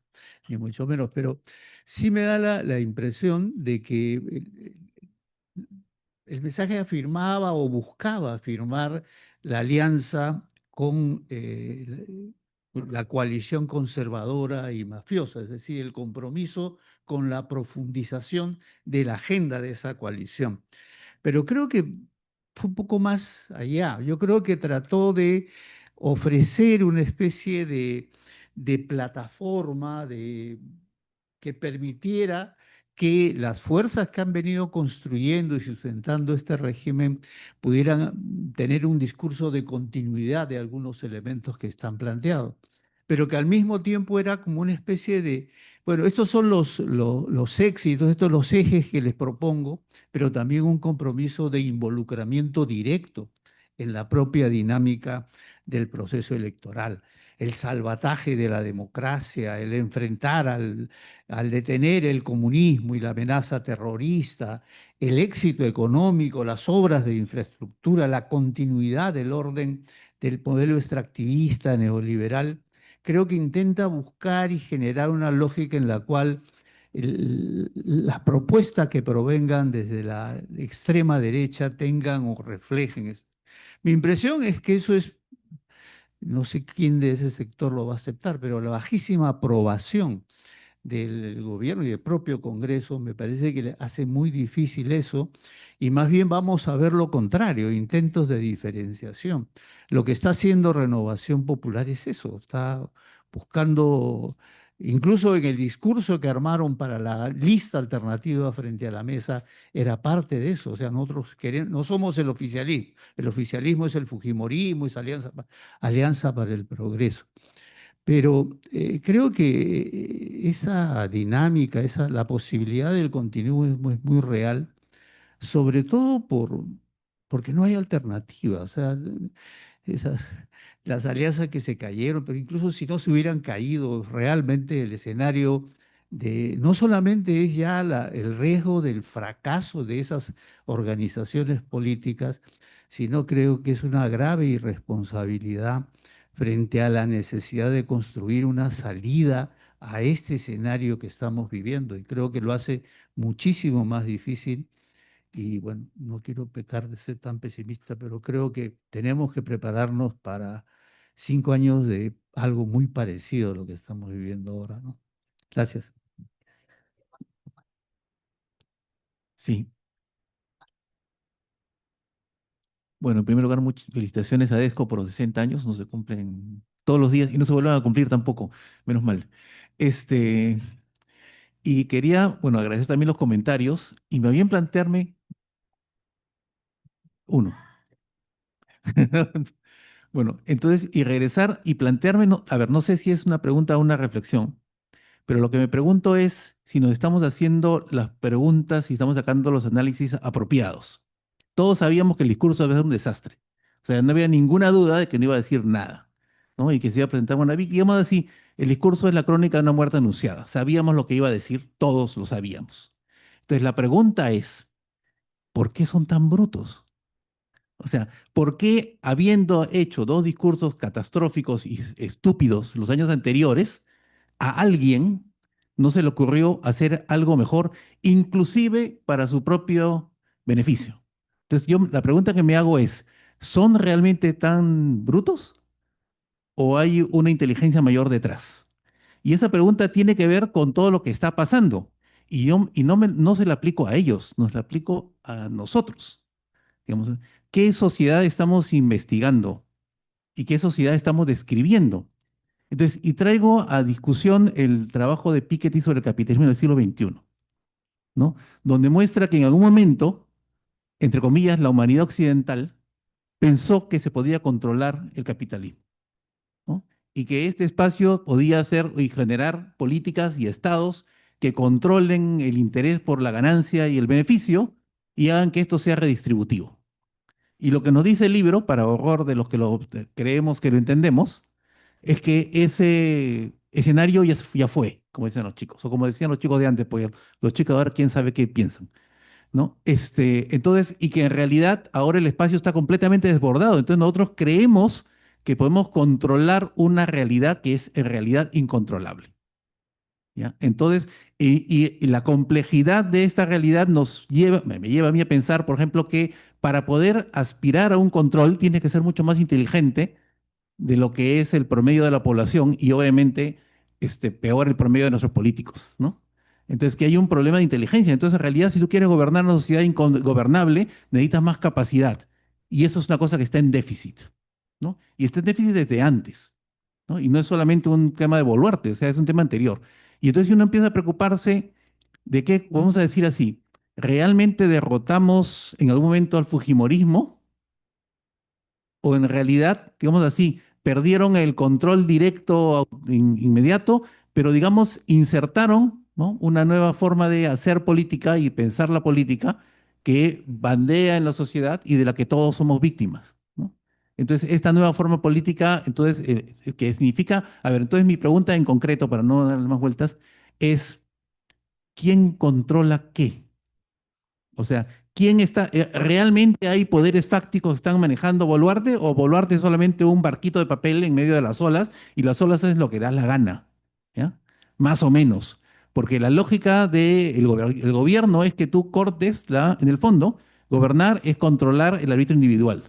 ni mucho menos, pero sí me da la impresión de que el mensaje afirmaba o buscaba afirmar la alianza con la coalición conservadora y mafiosa, es decir, el compromiso con la profundización de la agenda de esa coalición. Pero creo que fue un poco más allá. Yo creo que trató de ofrecer una especie de plataforma que permitiera que las fuerzas que han venido construyendo y sustentando este régimen pudieran tener un discurso de continuidad de algunos elementos que están planteados, pero que al mismo tiempo era como una especie de, bueno, estos son los éxitos, estos son los ejes que les propongo, pero también un compromiso de involucramiento directo en la propia dinámica del proceso electoral, el salvataje de la democracia, el enfrentar al detener el comunismo y la amenaza terrorista, el éxito económico, las obras de infraestructura, la continuidad del orden del modelo extractivista neoliberal, creo que intenta buscar y generar una lógica en la cual las propuestas que provengan desde la extrema derecha tengan o reflejen esto. Mi impresión es que eso es, no sé quién de ese sector lo va a aceptar, pero la bajísima aprobación del gobierno y del propio Congreso, me parece que le hace muy difícil eso, y más bien vamos a ver lo contrario, intentos de diferenciación. Lo que está haciendo Renovación Popular es eso, está buscando, incluso en el discurso que armaron para la lista alternativa frente a la mesa, era parte de eso, o sea, nosotros queremos, no somos el oficialismo es el fujimorismo, es Alianza para el Progreso. Pero creo que esa dinámica, la posibilidad del continuo es muy real, sobre todo porque no hay alternativa. O sea, esas, las alianzas que se cayeron, pero incluso si no se hubieran caído, realmente el escenario no solamente es ya el riesgo del fracaso de esas organizaciones políticas, sino creo que es una grave irresponsabilidad frente a la necesidad de construir una salida a este escenario que estamos viviendo. Y creo que lo hace muchísimo más difícil. Y bueno, no quiero pecar de ser tan pesimista, pero creo que tenemos que prepararnos para 5 años de algo muy parecido a lo que estamos viviendo ahora, ¿no? Gracias. Sí. Bueno, en primer lugar, muchas felicitaciones a Desco por los 60 años. No se cumplen todos los días y no se vuelven a cumplir tampoco, menos mal. Y quería, bueno, agradecer también los comentarios y más bien plantearme uno. Bueno, entonces, y regresar y plantearme, a ver, no sé si es una pregunta o una reflexión, pero lo que me pregunto es si nos estamos haciendo las preguntas, si estamos sacando los análisis apropiados. Todos sabíamos que el discurso iba a ser un desastre. O sea, no había ninguna duda de que no iba a decir nada, ¿no? Y que se iba a presentar una víctima. Digamos así, el discurso es la crónica de una muerte anunciada. Sabíamos lo que iba a decir, todos lo sabíamos. Entonces, la pregunta es, ¿por qué son tan brutos? O sea, ¿por qué habiendo hecho dos discursos catastróficos y estúpidos los años anteriores, a alguien no se le ocurrió hacer algo mejor, inclusive para su propio beneficio? Entonces, yo la pregunta que me hago es, ¿son realmente tan brutos o hay una inteligencia mayor detrás? Y esa pregunta tiene que ver con todo lo que está pasando. No se la aplico a ellos, nos la aplico a nosotros. Digamos, ¿qué sociedad estamos investigando y qué sociedad estamos describiendo? Entonces, y traigo a discusión el trabajo de Piketty sobre el capitalismo del siglo XXI, ¿no? Donde muestra que en algún momento, entre comillas, la humanidad occidental pensó que se podía controlar el capitalismo, ¿no? Y que este espacio podía hacer y generar políticas y estados que controlen el interés por la ganancia y el beneficio y hagan que esto sea redistributivo. Y lo que nos dice el libro, para horror de los que lo creemos que lo entendemos, es que ese escenario ya fue, como dicen los chicos, o como decían los chicos de antes, pues los chicos de ahora quién sabe qué piensan, ¿no? Entonces, y que en realidad ahora el espacio está completamente desbordado. Entonces nosotros creemos que podemos controlar una realidad que es en realidad incontrolable. ¿Ya? Entonces, y la complejidad de esta realidad me lleva a mí a pensar, por ejemplo, que para poder aspirar a un control tiene que ser mucho más inteligente de lo que es el promedio de la población y obviamente peor el promedio de nuestros políticos, ¿no? Entonces, que hay un problema de inteligencia. Entonces, en realidad, si tú quieres gobernar una sociedad ingobernable, necesitas más capacidad. Y eso es una cosa que está en déficit, ¿no? Y está en déficit desde antes, ¿no? Y no es solamente un tema de Boluarte, o sea, es un tema anterior. Y entonces, si uno empieza a preocuparse de que, vamos a decir así, ¿realmente derrotamos en algún momento al fujimorismo? ¿O en realidad, digamos así, perdieron el control directo inmediato, pero digamos, insertaron, ¿no?, una nueva forma de hacer política y pensar la política que bandea en la sociedad y de la que todos somos víctimas, ¿no? Entonces, esta nueva forma política, entonces, ¿qué significa? A ver, entonces mi pregunta en concreto, para no dar más vueltas, es, ¿quién controla qué? O sea, ¿quién está? ¿Realmente hay poderes fácticos que están manejando Boluarte o Boluarte es solamente un barquito de papel en medio de las olas y las olas es lo que da la gana? ¿Ya? Más o menos. Porque la lógica del el gobierno es que tú cortes, en el fondo, gobernar es controlar el arbitrio individual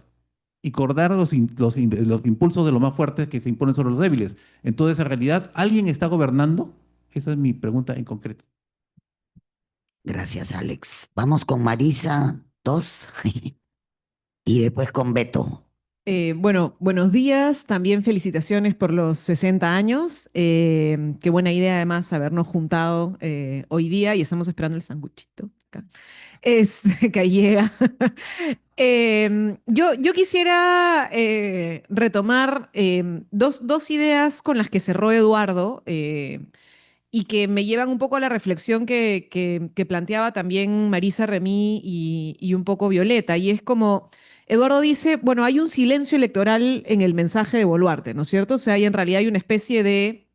y cortar los impulsos de los más fuertes que se imponen sobre los débiles. Entonces, en realidad, ¿alguien está gobernando? Esa es mi pregunta en concreto. Gracias, Alex. Vamos con Marisa, dos, y después con Beto. Bueno, buenos días. También felicitaciones por los 60 años. Qué buena idea, además, habernos juntado hoy día y estamos esperando el sanguchito acá. Que llega. Yo quisiera retomar dos ideas con las que cerró Eduardo y que me llevan un poco a la reflexión que planteaba también Marisa Remí y un poco Violeta. Y es como, Eduardo dice, bueno, hay un silencio electoral en el mensaje de Boluarte, ¿no es cierto? O sea, en realidad hay una especie de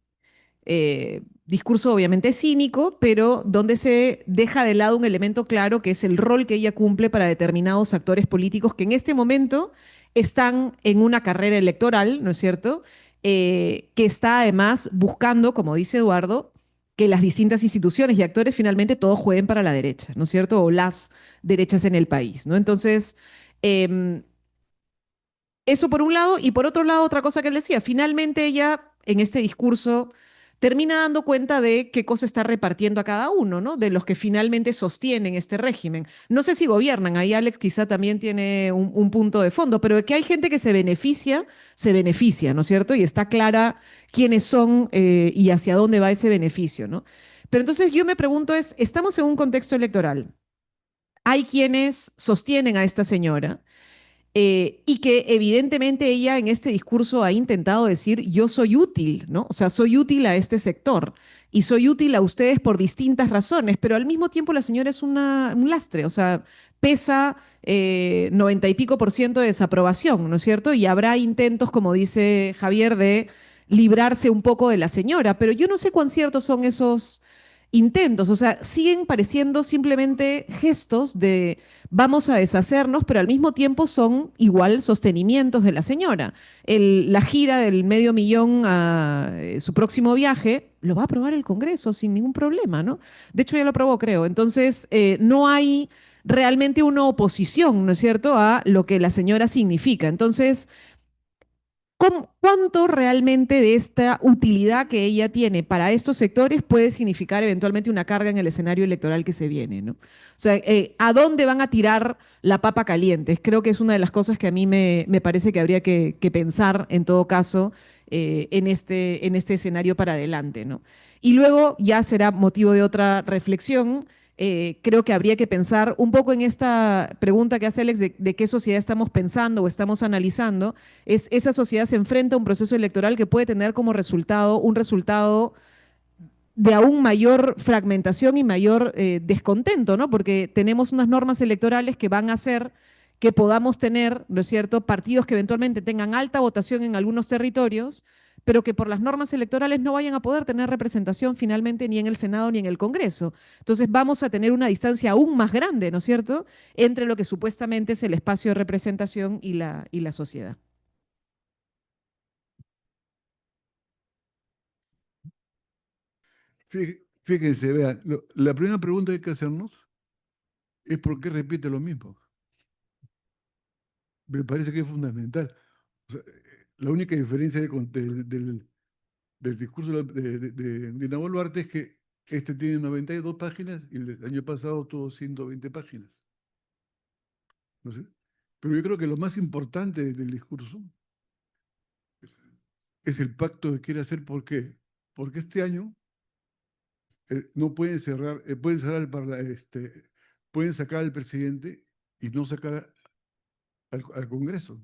discurso obviamente cínico, pero donde se deja de lado un elemento claro que es el rol que ella cumple para determinados actores políticos que en este momento están en una carrera electoral, ¿no es cierto? Que está además buscando, como dice Eduardo, que las distintas instituciones y actores finalmente todos jueguen para la derecha, ¿no es cierto? O las derechas en el país, ¿no? Entonces, eso por un lado, y por otro lado, otra cosa que él decía, finalmente ella en este discurso termina dando cuenta de qué cosa está repartiendo a cada uno, ¿no? De los que finalmente sostienen este régimen. No sé si gobiernan, ahí Alex quizá también tiene un punto de fondo, pero de que hay gente que se beneficia, ¿no es cierto? Y está clara quiénes son y hacia dónde va ese beneficio, ¿no? Pero entonces yo me pregunto estamos en un contexto electoral. Hay quienes sostienen a esta señora y que evidentemente ella en este discurso ha intentado decir, yo soy útil, ¿no? O sea, soy útil a este sector y soy útil a ustedes por distintas razones, pero al mismo tiempo la señora es un lastre, o sea, pesa 90 y pico % de desaprobación, ¿no es cierto? Y habrá intentos, como dice Javier, de librarse un poco de la señora, pero yo no sé cuán ciertos son esos intentos, o sea, siguen pareciendo simplemente gestos de vamos a deshacernos, pero al mismo tiempo son igual sostenimientos de la señora. La gira del $500,000 a su próximo viaje lo va a aprobar el Congreso sin ningún problema, ¿no? De hecho, ya lo aprobó, creo. Entonces, no hay realmente una oposición, ¿no es cierto?, a lo que la señora significa. Entonces, ¿cuánto realmente de esta utilidad que ella tiene para estos sectores puede significar eventualmente una carga en el escenario electoral que se viene, ¿no? O sea, ¿a dónde van a tirar la papa caliente? Creo que es una de las cosas que a mí me parece que habría que pensar en todo caso en este escenario para adelante, ¿no? Y luego ya será motivo de otra reflexión. Creo que habría que pensar un poco en esta pregunta que hace Alex de qué sociedad estamos pensando o estamos analizando. Esa sociedad se enfrenta a un proceso electoral que puede tener como resultado un resultado de aún mayor fragmentación y mayor descontento, ¿no? Porque tenemos unas normas electorales que van a hacer que podamos tener, ¿no es cierto?, partidos que eventualmente tengan alta votación en algunos territorios, pero que por las normas electorales no vayan a poder tener representación finalmente ni en el Senado ni en el Congreso. Entonces vamos a tener una distancia aún más grande, ¿no es cierto?, entre lo que supuestamente es el espacio de representación y la sociedad. Fíjense, vean, la primera pregunta que hay que hacernos es por qué repite lo mismo. Me parece que es fundamental. O sea, la única diferencia del discurso de Naval Boluarte es que este tiene 92 páginas y el año pasado tuvo 120 páginas. ¿No sé? Pero yo creo que lo más importante del discurso es el pacto que quiere hacer. ¿Por qué? Porque este año no pueden cerrar, pueden sacar al presidente y no sacar al Congreso.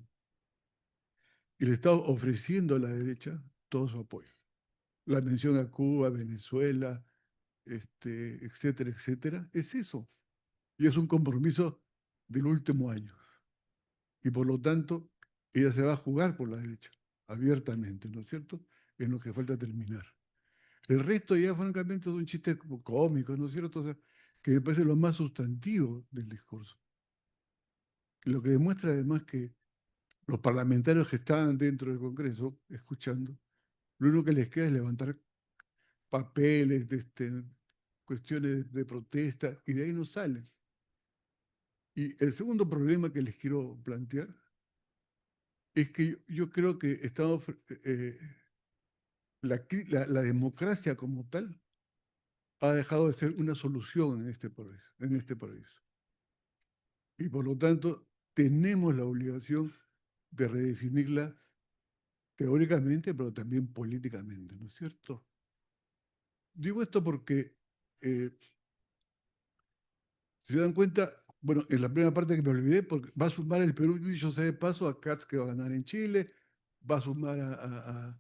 Y le está ofreciendo a la derecha todo su apoyo. La mención a Cuba, Venezuela, etcétera, etcétera, es eso. Y es un compromiso del último año. Y por lo tanto, ella se va a jugar por la derecha, abiertamente, ¿no es cierto?, en lo que falta terminar. El resto ya, francamente, son chistes cómicos, ¿no es cierto?, o sea, que me parece lo más sustantivo del discurso. Lo que demuestra además que los parlamentarios que estaban dentro del Congreso, escuchando, lo único que les queda es levantar papeles, cuestiones de protesta, y de ahí no salen. Y el segundo problema que les quiero plantear es que yo creo que estamos, la democracia como tal ha dejado de ser una solución en este país. Y por lo tanto, tenemos la obligación de redefinirla teóricamente, pero también políticamente, ¿no es cierto? Digo esto porque, si se dan cuenta, bueno, en la primera parte que me olvidé, porque va a sumar el Perú, dicho sea de paso, a Katz, que va a ganar en Chile, va a sumar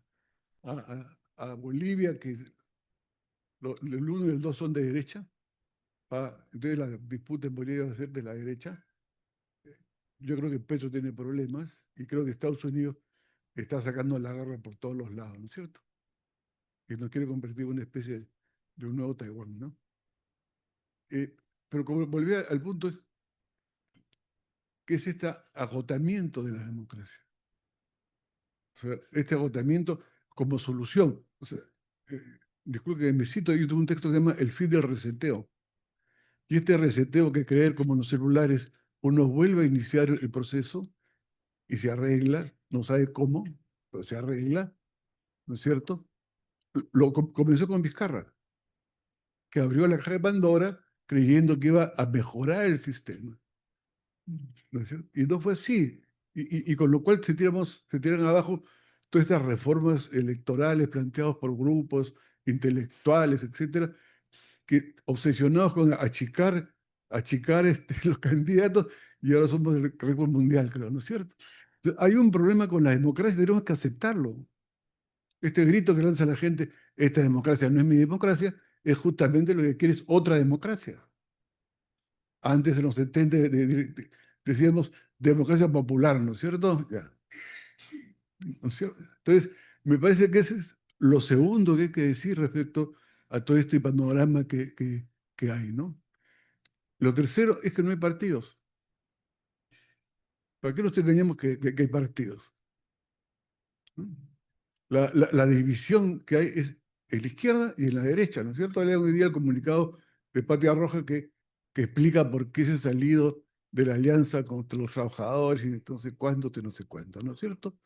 a Bolivia, que el 1 y el 2 son de derecha. Entonces la disputa en Bolivia va a ser de la derecha. Yo creo que Petro tiene problemas y creo que Estados Unidos está sacando la garra por todos los lados, ¿no es cierto? Que nos quiere convertir en una especie de un nuevo Taiwán, ¿no? Pero como volví al punto, que es este agotamiento de la democracia. O sea, este agotamiento como solución. O sea, disculpe que me cito, yo tengo un texto que se llama El fin del reseteo. Y este reseteo que creer como en los celulares, uno vuelve a iniciar el proceso y se arregla, no sabe cómo, pero se arregla, ¿no es cierto? Comenzó con Vizcarra, que abrió la caja de Pandora creyendo que iba a mejorar el sistema, ¿no es cierto? Y no fue así. Y con lo cual se tiran abajo todas estas reformas electorales planteadas por grupos intelectuales, etcétera, que obsesionados con achicar los candidatos, y ahora somos el récord mundial, creo, ¿no es cierto? Entonces, hay un problema con la democracia, tenemos que aceptarlo. Este grito que lanza la gente, esta democracia no es mi democracia, es justamente lo que quiere, es otra democracia. Antes, en los 70, decíamos democracia popular, ¿no es cierto? Ya. ¿No es cierto? Entonces, me parece que ese es lo segundo que hay que decir respecto a todo este panorama que hay, ¿no? Lo tercero es que no hay partidos. ¿Para qué nos engañamos que hay partidos? ¿No? La división que hay es en la izquierda y en la derecha, ¿no es cierto? Leo hoy día el comunicado de Patria Roja que que explica por qué se ha salido de la alianza contra los trabajadores y entonces cuánto, no sé cuánto, ¿no es cierto?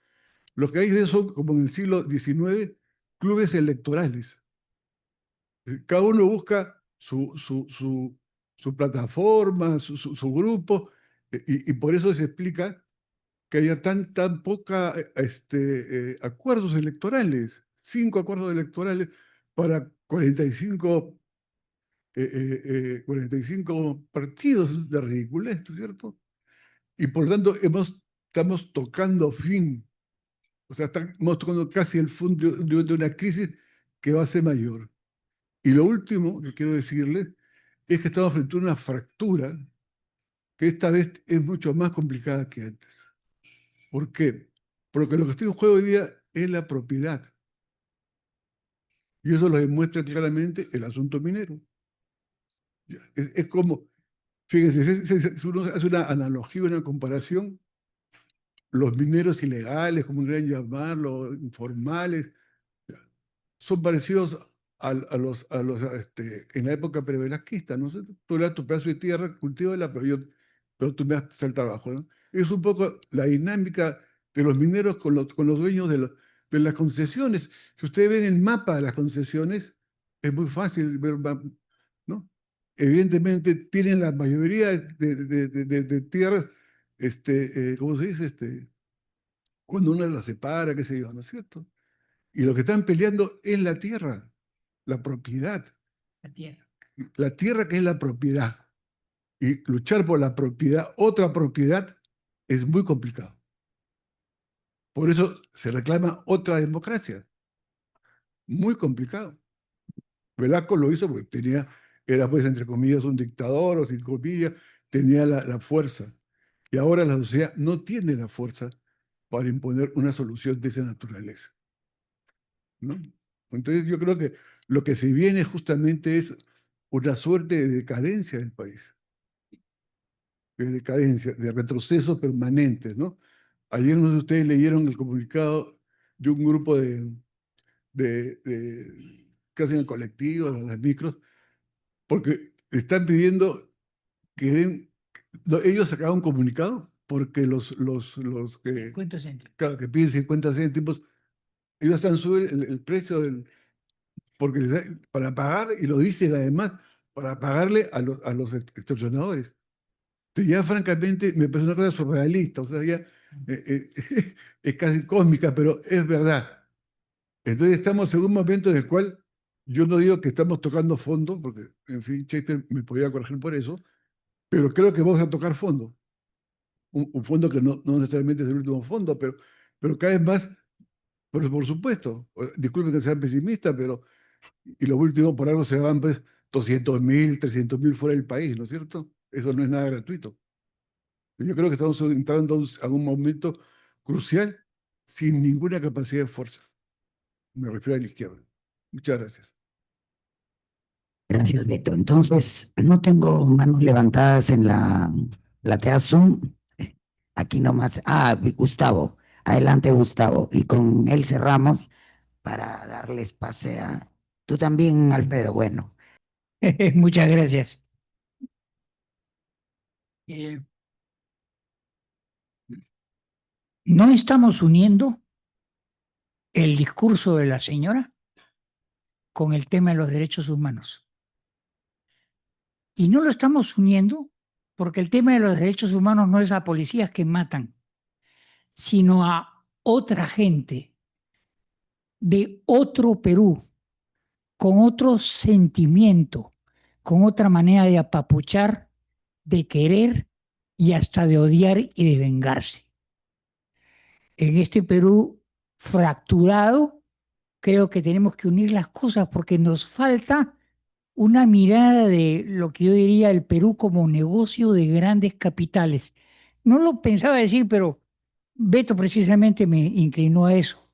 Lo que hay son, como en el siglo XIX, clubes electorales. Cada uno busca su plataforma, su grupo, y por eso se explica que haya tan poca acuerdos electorales, 5 acuerdos electorales para 45 partidos de ridiculez, ¿no es cierto? Y por lo tanto estamos tocando fin, o sea, estamos tocando casi el fondo de una crisis que va a ser mayor. Y lo último que quiero decirles es que estamos frente a una fractura que esta vez es mucho más complicada que antes. ¿Por qué? Porque lo que está en juego hoy día es la propiedad. Y eso lo demuestra claramente el asunto minero. Es como, fíjense, si uno hace una analogía, una comparación, los mineros ilegales, como quieran llamarlo, informales, son parecidos a los en la época prevelasquista, ¿no? Tú le das tu pedazo de tierra, cultívala, pero tú me das el trabajo, ¿no? Es un poco la dinámica de los mineros con los dueños de las concesiones. Si ustedes ven el mapa de las concesiones, es muy fácil ver, ¿no? Evidentemente tienen la mayoría de tierras, ¿cómo se dice? Cuando uno las separa, qué sé yo, ¿no es cierto? Y lo que están peleando es la tierra, la propiedad. La tierra. La tierra que es la propiedad. Y luchar por la propiedad, otra propiedad, es muy complicado. Por eso se reclama otra democracia. Muy complicado. Velasco lo hizo porque era pues entre comillas un dictador o sin comillas, tenía la fuerza. Y ahora la sociedad no tiene la fuerza para imponer una solución de esa naturaleza, ¿no? Entonces yo creo que lo que se viene justamente es una suerte de decadencia del país, de decadencia, de retroceso permanente, ¿no? Ayer no sé si ustedes leyeron el comunicado de un grupo que hacen el colectivo, las micros, porque están pidiendo que ellos sacaron un comunicado porque los que, 50 céntimos. claro, que piden 50 céntimos, ellos están subiendo el precio porque para pagar, y lo dicen además, para pagarle a los extorsionadores. Entonces ya francamente me parece una cosa surrealista, o sea, ya es casi cósmica, pero es verdad. Entonces estamos en un momento en el cual yo no digo que estamos tocando fondo, porque en fin, Shakespeare me podría corregir por eso, pero creo que vamos a tocar fondo. Un fondo que no necesariamente es el último fondo, pero cada vez más, por supuesto, disculpen que sea pesimista, pero y los últimos por algo se van pues 200.000, 300.000 fuera del país, ¿no es cierto? Eso no es nada gratuito. Yo creo que estamos entrando a un momento crucial sin ninguna capacidad de fuerza. Me refiero a la izquierda. Muchas gracias. Gracias, Beto. Entonces, no tengo manos levantadas en la tea Zoom. Aquí nomás. Gustavo. Adelante, Gustavo. Y con él cerramos para darles pase a... Tú también, Alfredo. Bueno. Muchas gracias. No estamos uniendo el discurso de la señora con el tema de los derechos humanos. Y no lo estamos uniendo porque el tema de los derechos humanos no es a policías que matan, sino a otra gente de otro Perú, con otro sentimiento, con otra manera de apapuchar, de querer y hasta de odiar y de vengarse. En este Perú fracturado, creo que tenemos que unir las cosas porque nos falta una mirada de lo que yo diría el Perú como negocio de grandes capitales. No lo pensaba decir, pero Beto precisamente me inclinó a eso.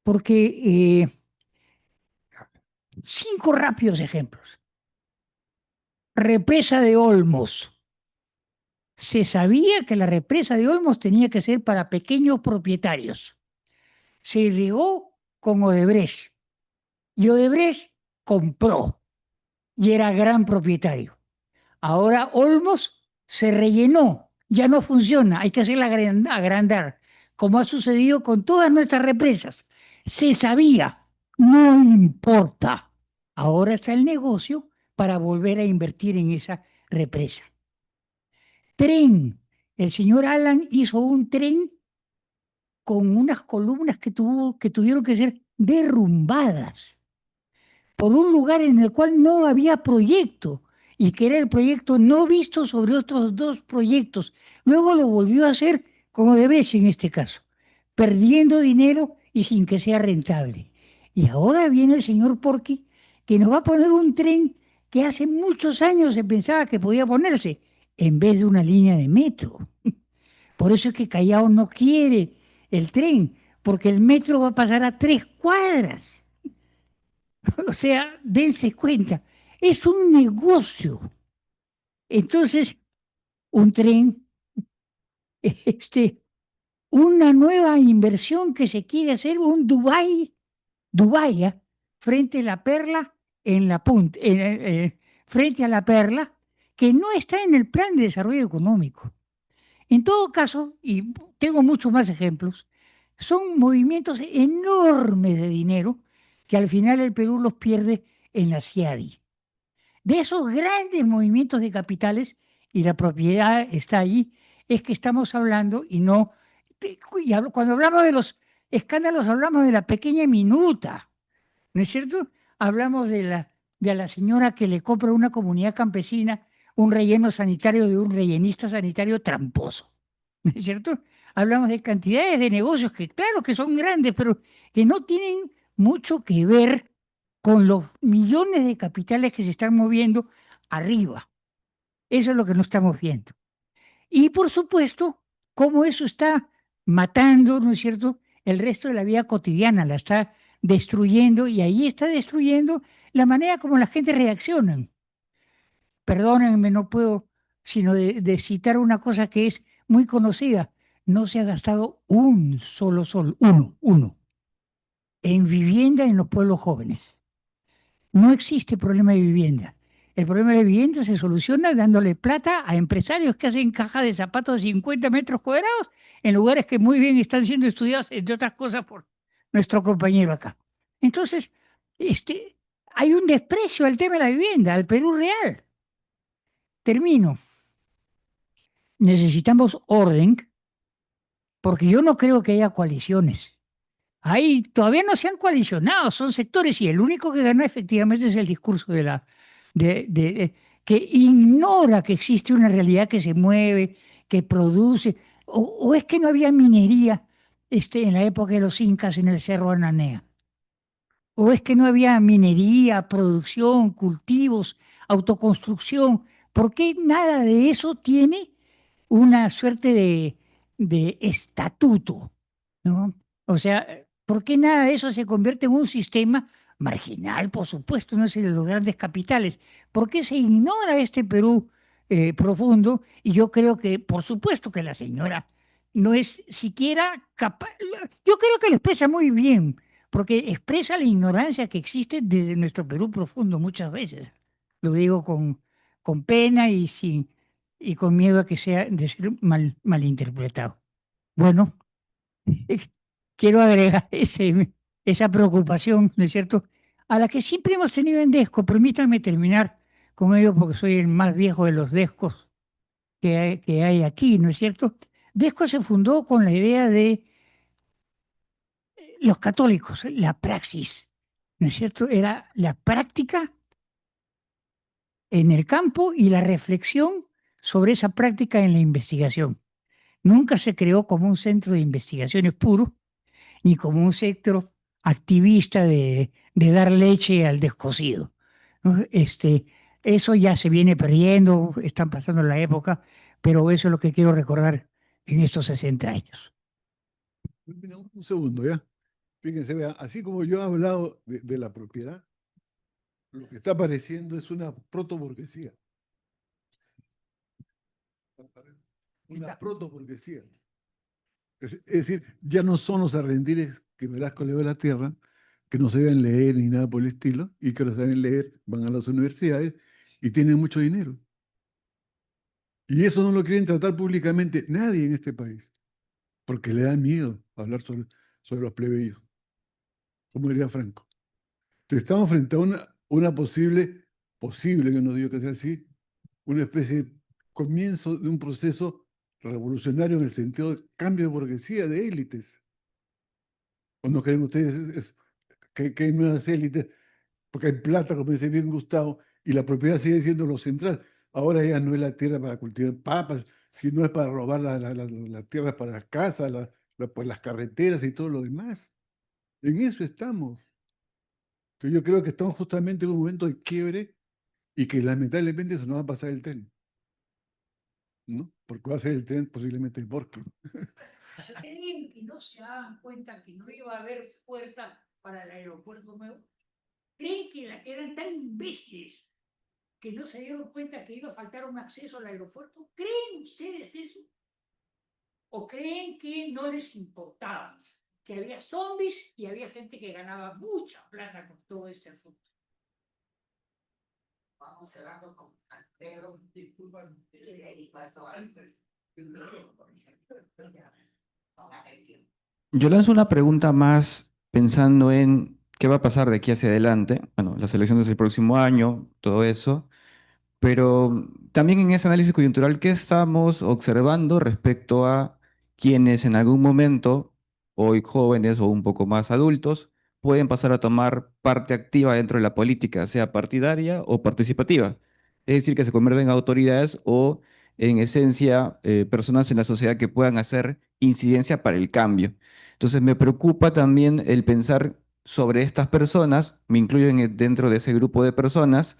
Porque 5 rápidos ejemplos. Represa de Olmos. Se sabía que la represa de Olmos tenía que ser para pequeños propietarios. Se regó con Odebrecht. Y Odebrecht compró. Y era gran propietario. Ahora Olmos se rellenó, ya no funciona, hay que hacerla agrandar, como ha sucedido con todas nuestras represas. Se sabía, no importa. Ahora está el negocio para volver a invertir en esa represa. Tren. El señor Alan hizo un tren con unas columnas que tuvieron que ser derrumbadas por un lugar en el cual no había proyecto y que era el proyecto no visto sobre otros dos proyectos. Luego lo volvió a hacer con Odebrecht en este caso, perdiendo dinero y sin que sea rentable. Y ahora viene el señor Porky que nos va a poner un tren que hace muchos años se pensaba que podía ponerse en vez de una línea de metro. Por eso es que Callao no quiere el tren, porque el metro va a pasar a 3 cuadras. O sea, dense cuenta, es un negocio. Entonces, un tren, una nueva inversión que se quiere hacer, un Dubái, frente a la Perla, en la punta, frente a la Perla, que no está en el plan de desarrollo económico. En todo caso, y tengo muchos más ejemplos, son movimientos enormes de dinero que al final el Perú los pierde en la CIADI. De esos grandes movimientos de capitales, y la propiedad está ahí, es que estamos hablando y no... Cuando hablamos de los escándalos, hablamos de la pequeña minuta, ¿no es cierto? Hablamos de la señora que le compra a una comunidad campesina un relleno sanitario de un rellenista sanitario tramposo, ¿no es cierto? Hablamos de cantidades de negocios que claro que son grandes, pero que no tienen mucho que ver con los millones de capitales que se están moviendo arriba. Eso es lo que no estamos viendo. Y por supuesto, cómo eso está matando, ¿no es cierto?, el resto de la vida cotidiana, la está destruyendo y ahí está destruyendo la manera como la gente reacciona. Perdónenme, no puedo sino de citar una cosa que es muy conocida. No se ha gastado un solo sol, uno, en vivienda en los pueblos jóvenes. No existe problema de vivienda. El problema de vivienda se soluciona dándole plata a empresarios que hacen caja de zapatos de 50 metros cuadrados en lugares que muy bien están siendo estudiados, entre otras cosas, por nuestro compañero acá. Entonces, hay un desprecio al tema de la vivienda, al Perú real. Termino. Necesitamos orden, porque yo no creo que haya coaliciones. Ahí todavía no se han coalicionado, son sectores y el único que gana efectivamente es el discurso que ignora que existe una realidad que se mueve, que produce, o es que no había minería en la época de los incas en el Cerro Ananea, o es que no había minería, producción, cultivos, autoconstrucción. ¿Por qué nada de eso tiene una suerte de estatuto, ¿no? O sea, ¿por qué nada de eso se convierte en un sistema marginal, por supuesto, no es el de los grandes capitales? ¿Por qué se ignora este Perú profundo? Y yo creo que, por supuesto, que la señora no es siquiera capaz, yo creo que lo expresa muy bien, porque expresa la ignorancia que existe desde nuestro Perú profundo muchas veces. Lo digo con pena y con miedo a que sea de ser malinterpretado. Bueno, quiero agregar esa preocupación, ¿no es cierto?, a la que siempre hemos tenido en Desco. Permítanme terminar con ello porque soy el más viejo de los Descos que hay aquí, ¿no es cierto? Desco se fundó con la idea de los católicos, la praxis, ¿no es cierto? Era la práctica en el campo y la reflexión sobre esa práctica en la investigación. Nunca se creó como un centro de investigaciones puro, ni como un centro activista de dar leche al descosido, ¿no? Eso ya se viene perdiendo, están pasando la época, pero eso es lo que quiero recordar en estos 60 años. Un segundo, ¿ya? Fíjense, vea, así como yo he hablado de la propiedad, lo que está apareciendo es una protoburguesía. Una protoburguesía. Es decir, ya no son los arrendires que Velasco le dio a la tierra, que no saben leer ni nada por el estilo, y que lo saben leer, van a las universidades y tienen mucho dinero. Y eso no lo quieren tratar públicamente nadie en este país, porque le da miedo hablar sobre los plebeyos, como diría Franco. Entonces estamos frente a una posible, que no digo que sea así, una especie de comienzo de un proceso revolucionario en el sentido de cambio de burguesía, de élites. ¿O no creen ustedes que hay nuevas élites? Porque hay plata, como dice bien Gustavo, y la propiedad sigue siendo lo central. Ahora ya no es la tierra para cultivar papas, sino es para robar las tierras para las casas, pues las carreteras y todo lo demás. En eso estamos. Entonces yo creo que estamos justamente en un momento de quiebre y que lamentablemente eso no va a pasar el tren, ¿no? Porque va a ser el tren posiblemente el Borken. ¿Creen que no se daban cuenta que no iba a haber puerta para el aeropuerto nuevo? ¿Creen que eran tan imbéciles que no se dieron cuenta que iba a faltar un acceso al aeropuerto? ¿Creen ustedes eso? ¿O creen que no les importaba? Que había zombies y había gente que ganaba mucha plata con todo este asunto. Vamos cerrando con Alfredo. Disculpa, paso antes. Yo lanzo una pregunta más pensando en qué va a pasar de aquí hacia adelante. Bueno, las elecciones del próximo año, todo eso. Pero también en ese análisis coyuntural, ¿qué estamos observando respecto a quienes en algún momento, hoy jóvenes o un poco más adultos, pueden pasar a tomar parte activa dentro de la política, sea partidaria o participativa? Es decir, que se convierten en autoridades o, en esencia, personas en la sociedad que puedan hacer incidencia para el cambio. Entonces, me preocupa también el pensar sobre estas personas, me incluyo dentro de ese grupo de personas,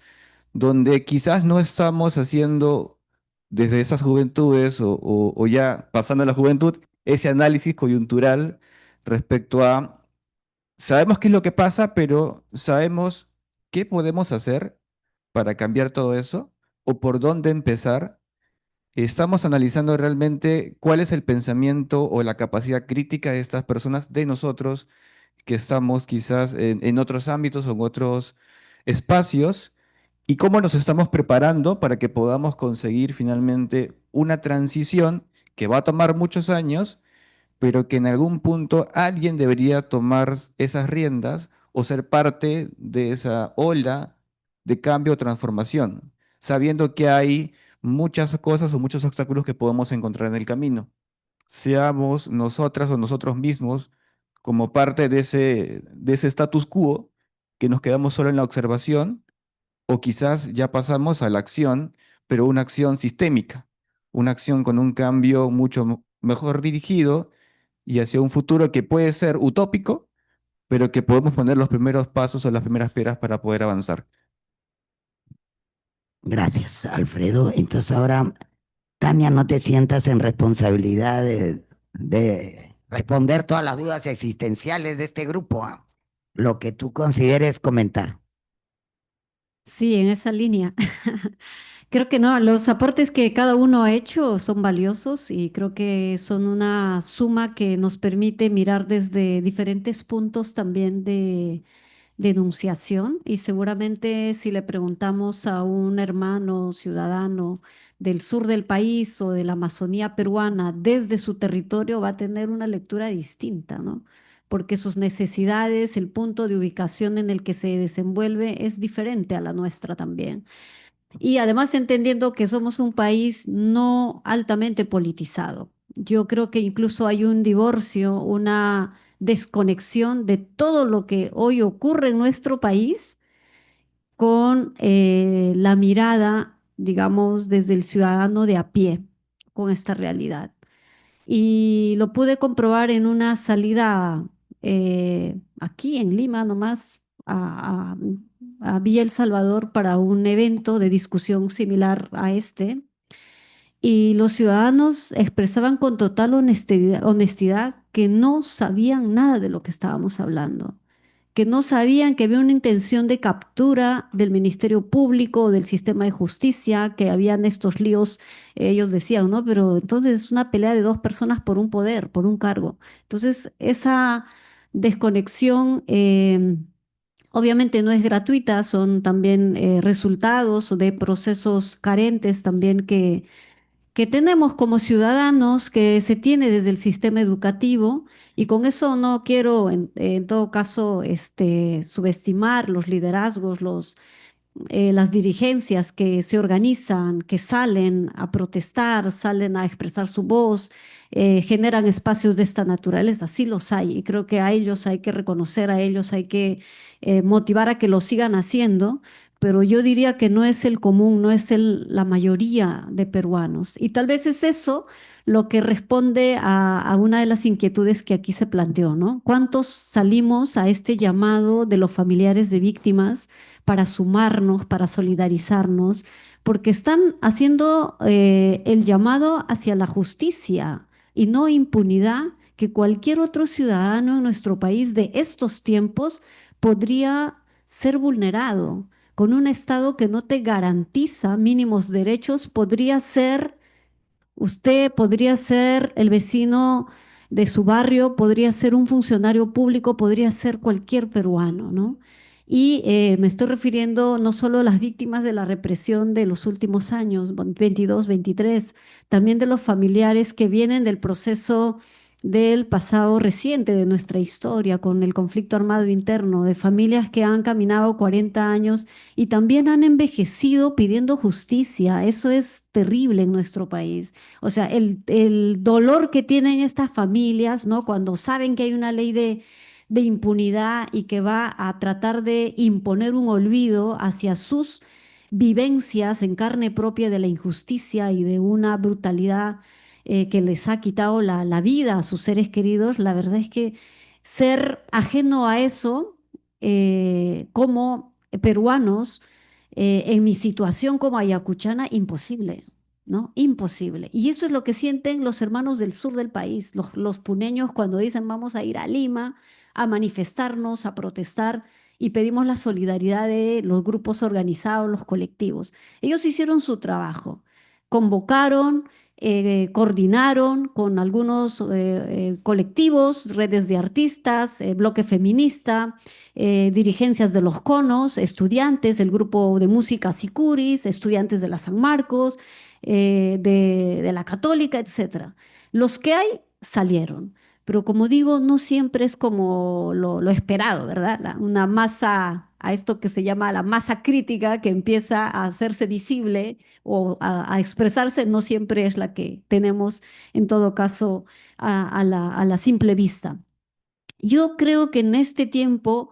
donde quizás no estamos haciendo desde esas juventudes o ya pasando a la juventud ese análisis coyuntural respecto a, sabemos qué es lo que pasa, pero sabemos qué podemos hacer para cambiar todo eso o por dónde empezar. Estamos analizando realmente cuál es el pensamiento o la capacidad crítica de estas personas, de nosotros que estamos quizás en otros ámbitos o en otros espacios, y cómo nos estamos preparando para que podamos conseguir finalmente una transición que va a tomar muchos años, pero que en algún punto alguien debería tomar esas riendas o ser parte de esa ola de cambio o transformación, sabiendo que hay muchas cosas o muchos obstáculos que podemos encontrar en el camino. Seamos nosotras o nosotros mismos como parte de ese status quo, que nos quedamos solo en la observación, o quizás ya pasamos a la acción, pero una acción sistémica, una acción con un cambio mucho mejor dirigido y hacia un futuro que puede ser utópico, pero que podemos poner los primeros pasos o las primeras piedras para poder avanzar. Gracias, Alfredo. Entonces ahora, Tania, no te sientas en responsabilidad de responder todas las dudas existenciales de este grupo, ¿ah? Lo que tú consideres comentar. Sí, en esa línea. Creo que no, los aportes que cada uno ha hecho son valiosos y creo que son una suma que nos permite mirar desde diferentes puntos también de enunciación, y seguramente si le preguntamos a un hermano ciudadano del sur del país o de la Amazonía peruana desde su territorio, va a tener una lectura distinta, ¿no? Porque sus necesidades, el punto de ubicación en el que se desenvuelve es diferente a la nuestra también. Y además entendiendo que somos un país no altamente politizado. Yo creo que incluso hay un divorcio, una desconexión de todo lo que hoy ocurre en nuestro país con la mirada, digamos, desde el ciudadano de a pie con esta realidad. Y lo pude comprobar en una salida aquí en Lima, nomás a Villa El Salvador para un evento de discusión similar a este. Y los ciudadanos expresaban con total honestidad que no sabían nada de lo que estábamos hablando, que no sabían que había una intención de captura del Ministerio Público o del sistema de justicia, que habían estos líos, ellos decían, ¿no? Pero entonces es una pelea de dos personas por un poder, por un cargo. Entonces, esa desconexión obviamente no es gratuita, son también resultados de procesos carentes también que tenemos como ciudadanos, que se tiene desde el sistema educativo, y con eso no quiero en todo caso subestimar los liderazgos, las dirigencias que se organizan, que salen a protestar, salen a expresar su voz, generan espacios de esta naturaleza, sí los hay, y creo que a ellos hay que reconocer, a ellos hay que motivar a que lo sigan haciendo, pero yo diría que no es el común, no es la mayoría de peruanos. Y tal vez es eso lo que responde a una de las inquietudes que aquí se planteó, ¿no? ¿Cuántos salimos a este llamado de los familiares de víctimas para sumarnos, para solidarizarnos? Porque están haciendo el llamado hacia la justicia y no impunidad que cualquier otro ciudadano en nuestro país de estos tiempos podría ser vulnerado. Con un Estado que no te garantiza mínimos derechos, podría ser usted, podría ser el vecino de su barrio, podría ser un funcionario público, podría ser cualquier peruano, ¿no? Y me estoy refiriendo no solo a las víctimas de la represión de los últimos años, 22, 23, también de los familiares que vienen del proceso del pasado reciente de nuestra historia, con el conflicto armado interno, de familias que han caminado 40 años y también han envejecido pidiendo justicia. Eso es terrible en nuestro país. O sea, el dolor que tienen estas familias, ¿no? Cuando saben que hay una ley de impunidad y que va a tratar de imponer un olvido hacia sus vivencias en carne propia de la injusticia y de una brutalidad que les ha quitado la vida a sus seres queridos, la verdad es que ser ajeno a eso como peruanos, en mi situación como ayacuchana, imposible, ¿no? Imposible. Y eso es lo que sienten los hermanos del sur del país, los puneños cuando dicen vamos a ir a Lima a manifestarnos, a protestar y pedimos la solidaridad de los grupos organizados, los colectivos. Ellos hicieron su trabajo, convocaron, coordinaron con algunos colectivos, redes de artistas, bloque feminista, dirigencias de los conos, estudiantes, el grupo de música Sicuris, estudiantes de la San Marcos, de la Católica, etcétera. Los que hay salieron, pero como digo, no siempre es como lo esperado, ¿verdad? Una masa, a esto que se llama la masa crítica que empieza a hacerse visible o a expresarse, no siempre es la que tenemos en todo caso a la simple vista. Yo creo que en este tiempo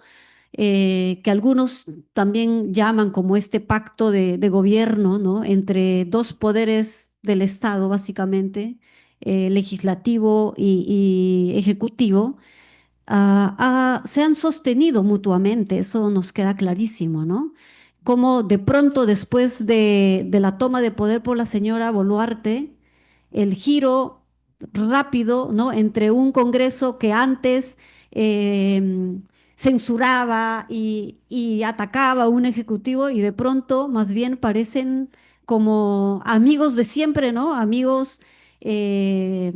que algunos también llaman como este pacto de gobierno, ¿no? Entre dos poderes del Estado, básicamente, legislativo y ejecutivo, se han sostenido mutuamente, eso nos queda clarísimo, ¿no? Como de pronto después de la toma de poder por la señora Boluarte, el giro rápido, ¿no? Entre un Congreso que antes censuraba y atacaba a un ejecutivo y de pronto más bien parecen como amigos de siempre, ¿no? Amigos eh,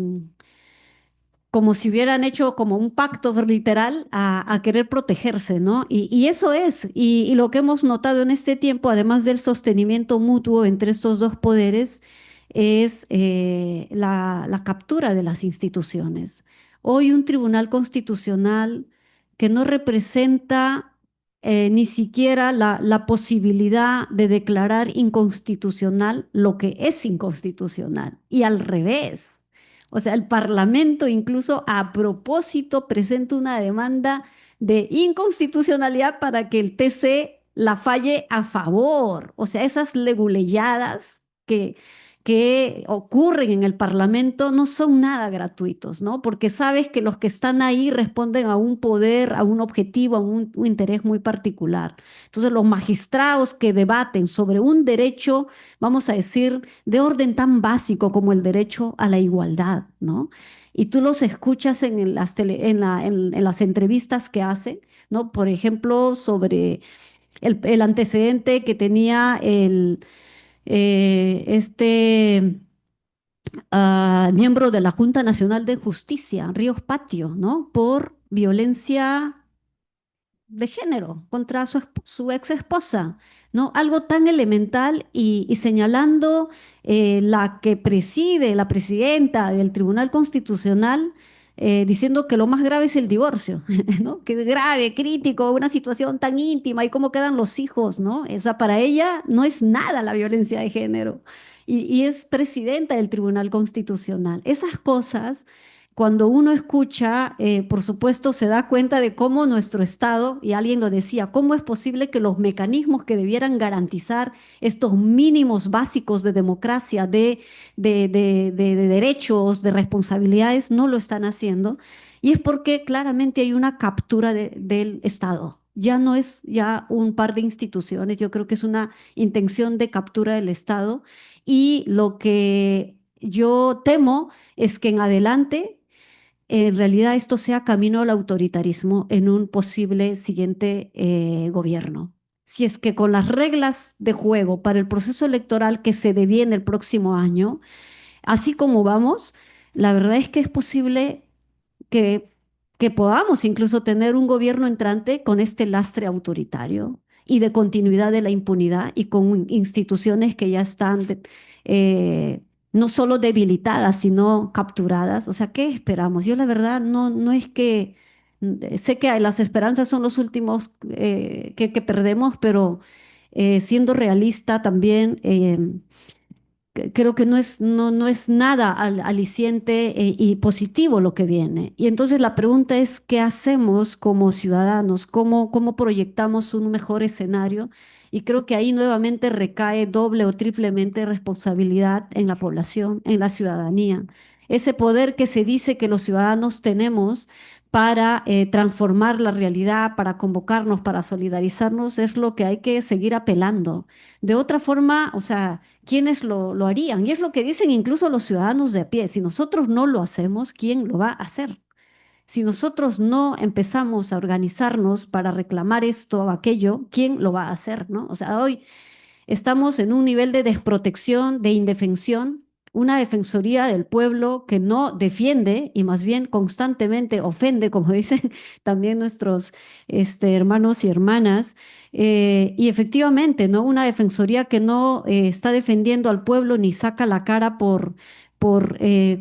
como si hubieran hecho como un pacto literal a querer protegerse, ¿no? Y eso es, y lo que hemos notado en este tiempo, además del sostenimiento mutuo entre estos dos poderes, es la captura de las instituciones. Hoy un tribunal constitucional que no representa ni siquiera la posibilidad de declarar inconstitucional lo que es inconstitucional, y al revés. O sea, el Parlamento incluso a propósito presenta una demanda de inconstitucionalidad para que el TC la falle a favor. O sea, esas leguleyadas que ocurren en el Parlamento no son nada gratuitos, ¿no? Porque sabes que los que están ahí responden a un poder, a un objetivo, a un interés muy particular. Entonces, los magistrados que debaten sobre un derecho, vamos a decir, de orden tan básico como el derecho a la igualdad, ¿no? Y tú los escuchas en en las entrevistas que hacen, ¿no? Por ejemplo, sobre el antecedente que tenía este miembro de la Junta Nacional de Justicia, Ríos Patio, ¿no? Por violencia de género contra su ex esposa, ¿no? Algo tan elemental y señalando la que preside, la presidenta del Tribunal Constitucional, diciendo que lo más grave es el divorcio, ¿no? Que es grave, crítico, una situación tan íntima y cómo quedan los hijos, ¿no? Esa para ella no es nada la violencia de género y es presidenta del Tribunal Constitucional. Esas cosas cuando uno escucha, por supuesto, se da cuenta de cómo nuestro Estado, y alguien lo decía, cómo es posible que los mecanismos que debieran garantizar estos mínimos básicos de democracia, de derechos, de responsabilidades, no lo están haciendo. Y es porque claramente hay una captura del Estado. Ya no es ya un par de instituciones, yo creo que es una intención de captura del Estado. Y lo que yo temo es que en adelante en realidad esto sea camino al autoritarismo en un posible siguiente gobierno. Si es que con las reglas de juego para el proceso electoral que se deviene el próximo año, así como vamos, la verdad es que es posible que, que podamos incluso tener un gobierno entrante con este lastre autoritario y de continuidad de la impunidad y con instituciones que ya están eh, no solo debilitadas, sino capturadas. O sea, ¿qué esperamos? Yo la verdad no es que, sé que las esperanzas son los últimos que perdemos, pero siendo realista también creo que no es nada aliciente y positivo lo que viene. Y entonces la pregunta es, ¿qué hacemos como ciudadanos? ¿Cómo proyectamos un mejor escenario? Y creo que ahí nuevamente recae doble o triplemente responsabilidad en la población, en la ciudadanía. Ese poder que se dice que los ciudadanos tenemos para transformar la realidad, para convocarnos, para solidarizarnos, es lo que hay que seguir apelando. De otra forma, o sea, ¿quiénes lo harían? Y es lo que dicen incluso los ciudadanos de a pie. Si nosotros no lo hacemos, ¿quién lo va a hacer? Si nosotros no empezamos a organizarnos para reclamar esto o aquello, ¿quién lo va a hacer, no? O sea, hoy estamos en un nivel de desprotección, de indefensión, una defensoría del pueblo que no defiende y más bien constantemente ofende, como dicen también nuestros hermanos y hermanas. Y efectivamente, ¿no? Una defensoría que no está defendiendo al pueblo ni saca la cara por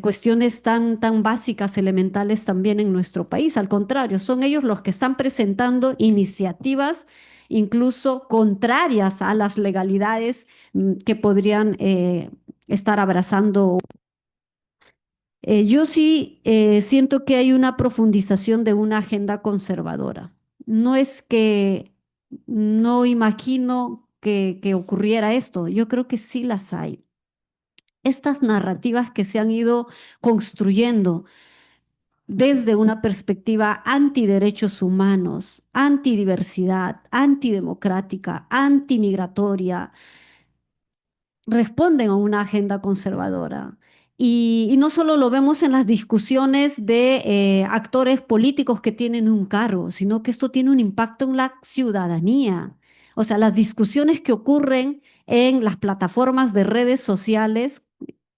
cuestiones tan básicas, elementales también en nuestro país. Al contrario, son ellos los que están presentando iniciativas incluso contrarias a las legalidades que podrían estar abrazando. Yo sí siento que hay una profundización de una agenda conservadora. No es que no imagino que ocurriera esto, yo creo que sí las hay. Estas narrativas que se han ido construyendo desde una perspectiva antiderechos humanos, antidiversidad, antidemocrática, antimigratoria, responden a una agenda conservadora. Y no solo lo vemos en las discusiones de actores políticos que tienen un cargo, sino que esto tiene un impacto en la ciudadanía. O sea, las discusiones que ocurren en las plataformas de redes sociales,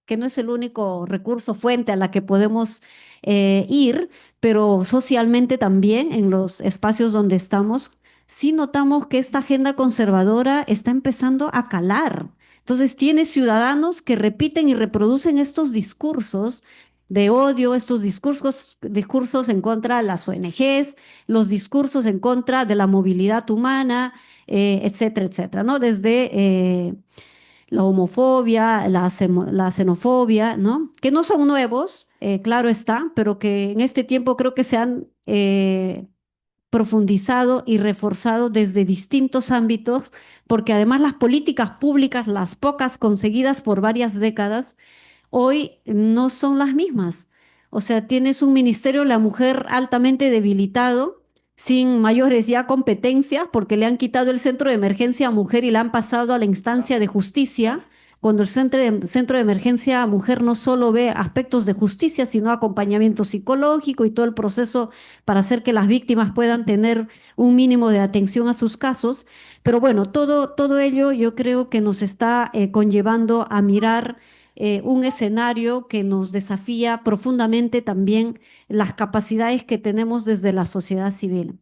que no es el único recurso fuente a la que podemos ir, pero socialmente también en los espacios donde estamos, sí notamos que esta agenda conservadora está empezando a calar. Entonces tiene ciudadanos que repiten y reproducen estos discursos de odio, estos discursos en contra de las ONGs, los discursos en contra de la movilidad humana, etcétera, etcétera, ¿no? Desde la homofobia, la xenofobia, ¿no? Que no son nuevos, claro está, pero que en este tiempo creo que se han profundizado y reforzado desde distintos ámbitos, porque además las políticas públicas, las pocas conseguidas por varias décadas, hoy no son las mismas. O sea, tienes un Ministerio de la Mujer altamente debilitado, sin mayores ya competencias, porque le han quitado el centro de emergencia a mujer y la han pasado a la instancia de justicia, cuando el centro de emergencia mujer no solo ve aspectos de justicia, sino acompañamiento psicológico y todo el proceso para hacer que las víctimas puedan tener un mínimo de atención a sus casos. Pero bueno, todo ello yo creo que nos está conllevando a mirar un escenario que nos desafía profundamente también las capacidades que tenemos desde la sociedad civil.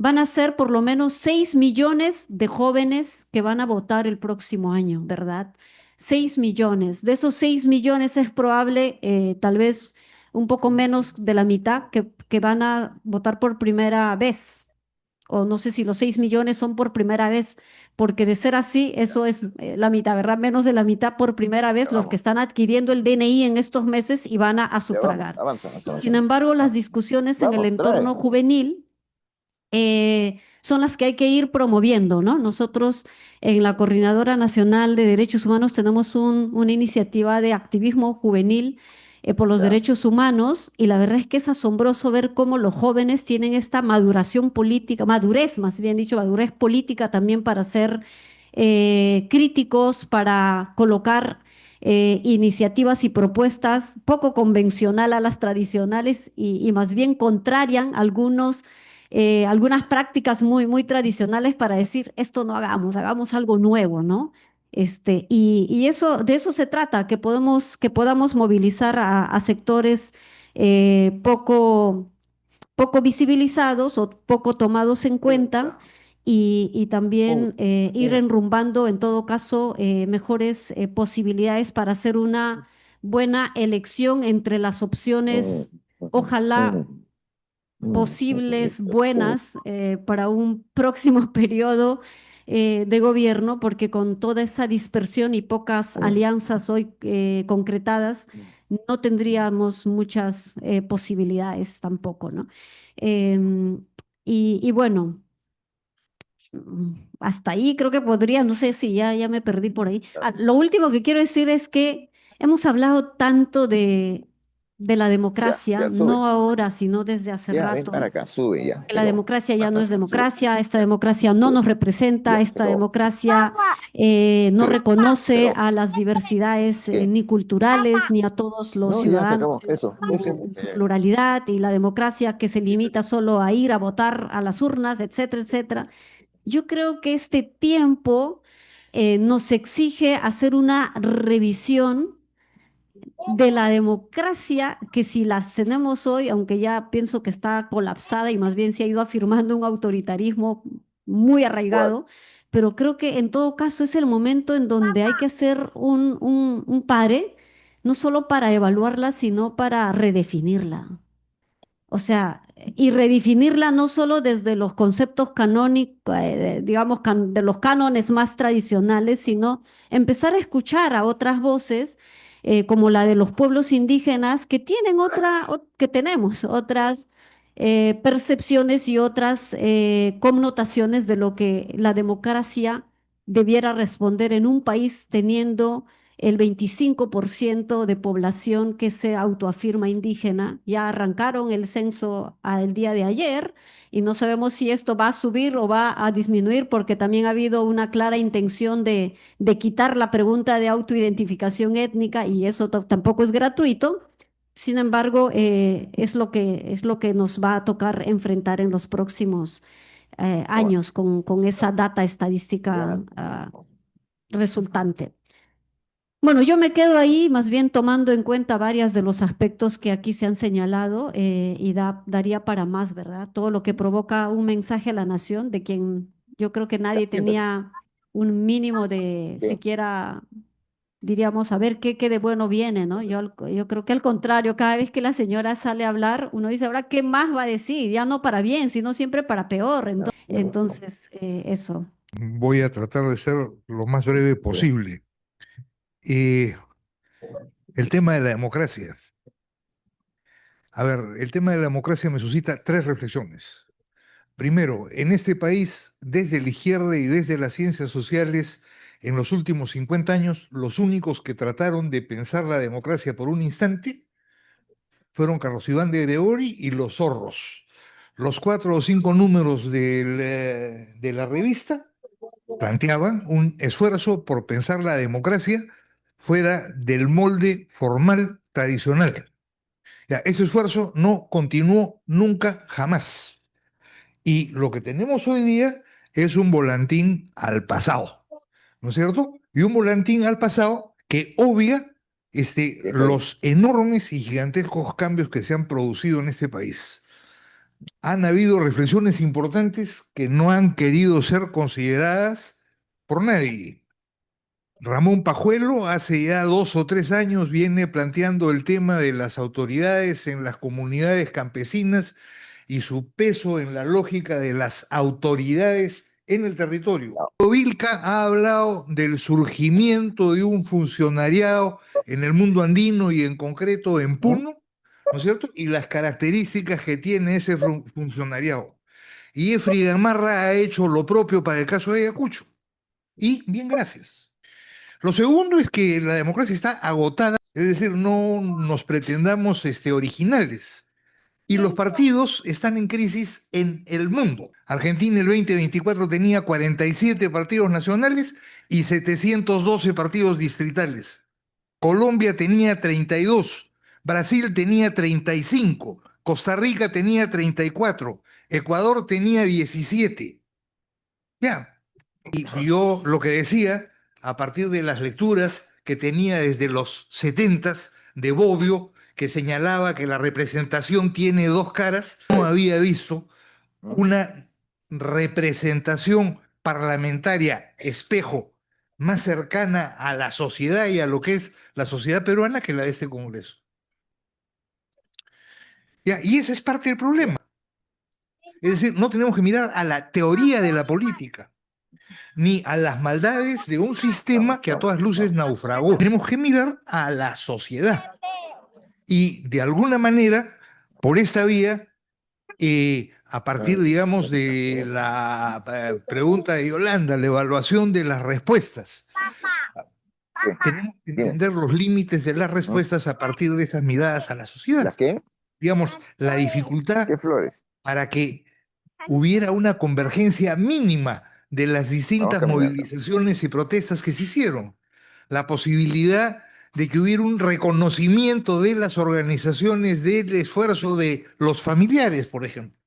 van a ser por lo menos 6 millones de jóvenes que van a votar el próximo año, ¿verdad? 6 millones. De esos 6 millones es probable, tal vez un poco menos de la mitad, que van a votar por primera vez. O no sé si los 6 millones son por primera vez, porque de ser así, eso es la mitad, ¿verdad? Menos de la mitad por primera vez los que están adquiriendo el DNI en estos meses y van a sufragar. Sin embargo, las discusiones en el entorno juvenil son las que hay que ir promoviendo, ¿no? Nosotros en la Coordinadora Nacional de Derechos Humanos tenemos una iniciativa de activismo juvenil por los derechos humanos, y la verdad es que es asombroso ver cómo los jóvenes tienen esta maduración política, madurez, más bien dicho, madurez política también para ser críticos, para colocar iniciativas y propuestas poco convencional a las tradicionales y más bien contrarian algunas prácticas muy tradicionales para decir, esto no hagamos, hagamos algo nuevo, ¿no? Y eso, de eso se trata, que podamos movilizar a sectores poco visibilizados o poco tomados en cuenta, y también ir enrumbando, en todo caso, mejores posibilidades para hacer una buena elección entre las opciones, ojalá posibles, buenas, para un próximo periodo de gobierno, porque con toda esa dispersión y pocas alianzas hoy concretadas, no tendríamos muchas posibilidades tampoco, ¿no? Y bueno, hasta ahí creo que podría, no sé si ya me perdí por ahí. Lo último que quiero decir es que hemos hablado tanto de la democracia, no ahora, sino desde hace rato, que la democracia ya no es democracia, esta democracia no nos representa, esta democracia no reconoce a las diversidades ni culturales, ni a todos los ciudadanos en su pluralidad, y la democracia que se limita solo a ir a votar a las urnas, etcétera, etcétera. Yo creo que este tiempo nos exige hacer una revisión de la democracia, que si las tenemos hoy, aunque ya pienso que está colapsada y más bien se ha ido afirmando un autoritarismo muy arraigado, pero creo que en todo caso es el momento en donde hay que hacer un pare, no solo para evaluarla, sino para redefinirla. O sea, y redefinirla no solo desde los conceptos canónicos, digamos, de los cánones más tradicionales, sino empezar a escuchar a otras voces, como la de los pueblos indígenas, que que tenemos otras percepciones y otras connotaciones de lo que la democracia debiera responder en un país teniendo el 25% de población que se autoafirma indígena. Ya arrancaron el censo el día de ayer y no sabemos si esto va a subir o va a disminuir, porque también ha habido una clara intención de quitar la pregunta de autoidentificación étnica, y eso tampoco es gratuito. Sin embargo, es lo que nos va a tocar enfrentar en los próximos años con esa data estadística resultante. Bueno, yo me quedo ahí más bien tomando en cuenta varios de los aspectos que aquí se han señalado, y daría para más, ¿verdad? Todo lo que provoca un mensaje a la nación, de quien yo creo que nadie tenía un mínimo de siquiera, diríamos, a ver qué de bueno viene, ¿no? Yo creo que al contrario, cada vez que la señora sale a hablar, uno dice, ahora, ¿qué más va a decir? Ya no para bien, sino siempre para peor. Entonces, eso. Voy a tratar de ser lo más breve posible. El tema de la democracia. A ver, el tema de la democracia me suscita tres reflexiones. Primero, en este país, desde la izquierda y desde las ciencias sociales, en los últimos 50 años, los únicos que trataron de pensar la democracia por un instante fueron Carlos Iván de Ory y los zorros. Los 4 o 5 números de la revista planteaban un esfuerzo por pensar la democracia fuera del molde formal tradicional. Ya, ese esfuerzo no continuó nunca, jamás. Y lo que tenemos hoy día es un volantín al pasado, ¿no es cierto? Y un volantín al pasado que obvia los enormes y gigantescos cambios que se han producido en este país. han habido reflexiones importantes que no han querido ser consideradas por nadie. Ramón Pajuelo hace ya 2 o 3 años viene planteando el tema de las autoridades en las comunidades campesinas y su peso en la lógica de las autoridades en el territorio. Vilca ha hablado del surgimiento de un funcionariado en el mundo andino y en concreto en Puno, ¿no es cierto? Y las características que tiene ese funcionariado. Y Efri Gamarra ha hecho lo propio para el caso de Ayacucho. Y bien, gracias. Lo segundo es que la democracia está agotada, es decir, no nos pretendamos originales. Y los partidos están en crisis en el mundo. Argentina el 2024 tenía 47 partidos nacionales y 712 partidos distritales. Colombia tenía 32, Brasil tenía 35, Costa Rica tenía 34, Ecuador tenía 17. Ya, y yo lo que decía, a partir de las lecturas que tenía desde los 70s de Bobbio, que señalaba que la representación tiene 2 caras, no había visto una representación parlamentaria espejo más cercana a la sociedad y a lo que es la sociedad peruana que la de este Congreso. Ya, y ese es parte del problema. Es decir, no tenemos que mirar a la teoría de la política, ni a las maldades de un sistema que a todas luces naufragó. Tenemos que mirar a la sociedad. Y de alguna manera, por esta vía, a partir, digamos, de la pregunta de Yolanda, la evaluación de las respuestas, tenemos que entender los límites de las respuestas a partir de esas miradas a la sociedad. ¿Las qué? Digamos, la dificultad ¿Qué flores? para que hubiera una convergencia mínima de las distintas caminando. movilizaciones y protestas que se hicieron. La posibilidad de que hubiera un reconocimiento de las organizaciones del esfuerzo de los familiares, por ejemplo.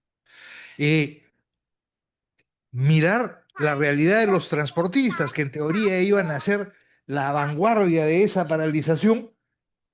Mirar la realidad de los transportistas, que en teoría iban a ser la vanguardia de esa paralización,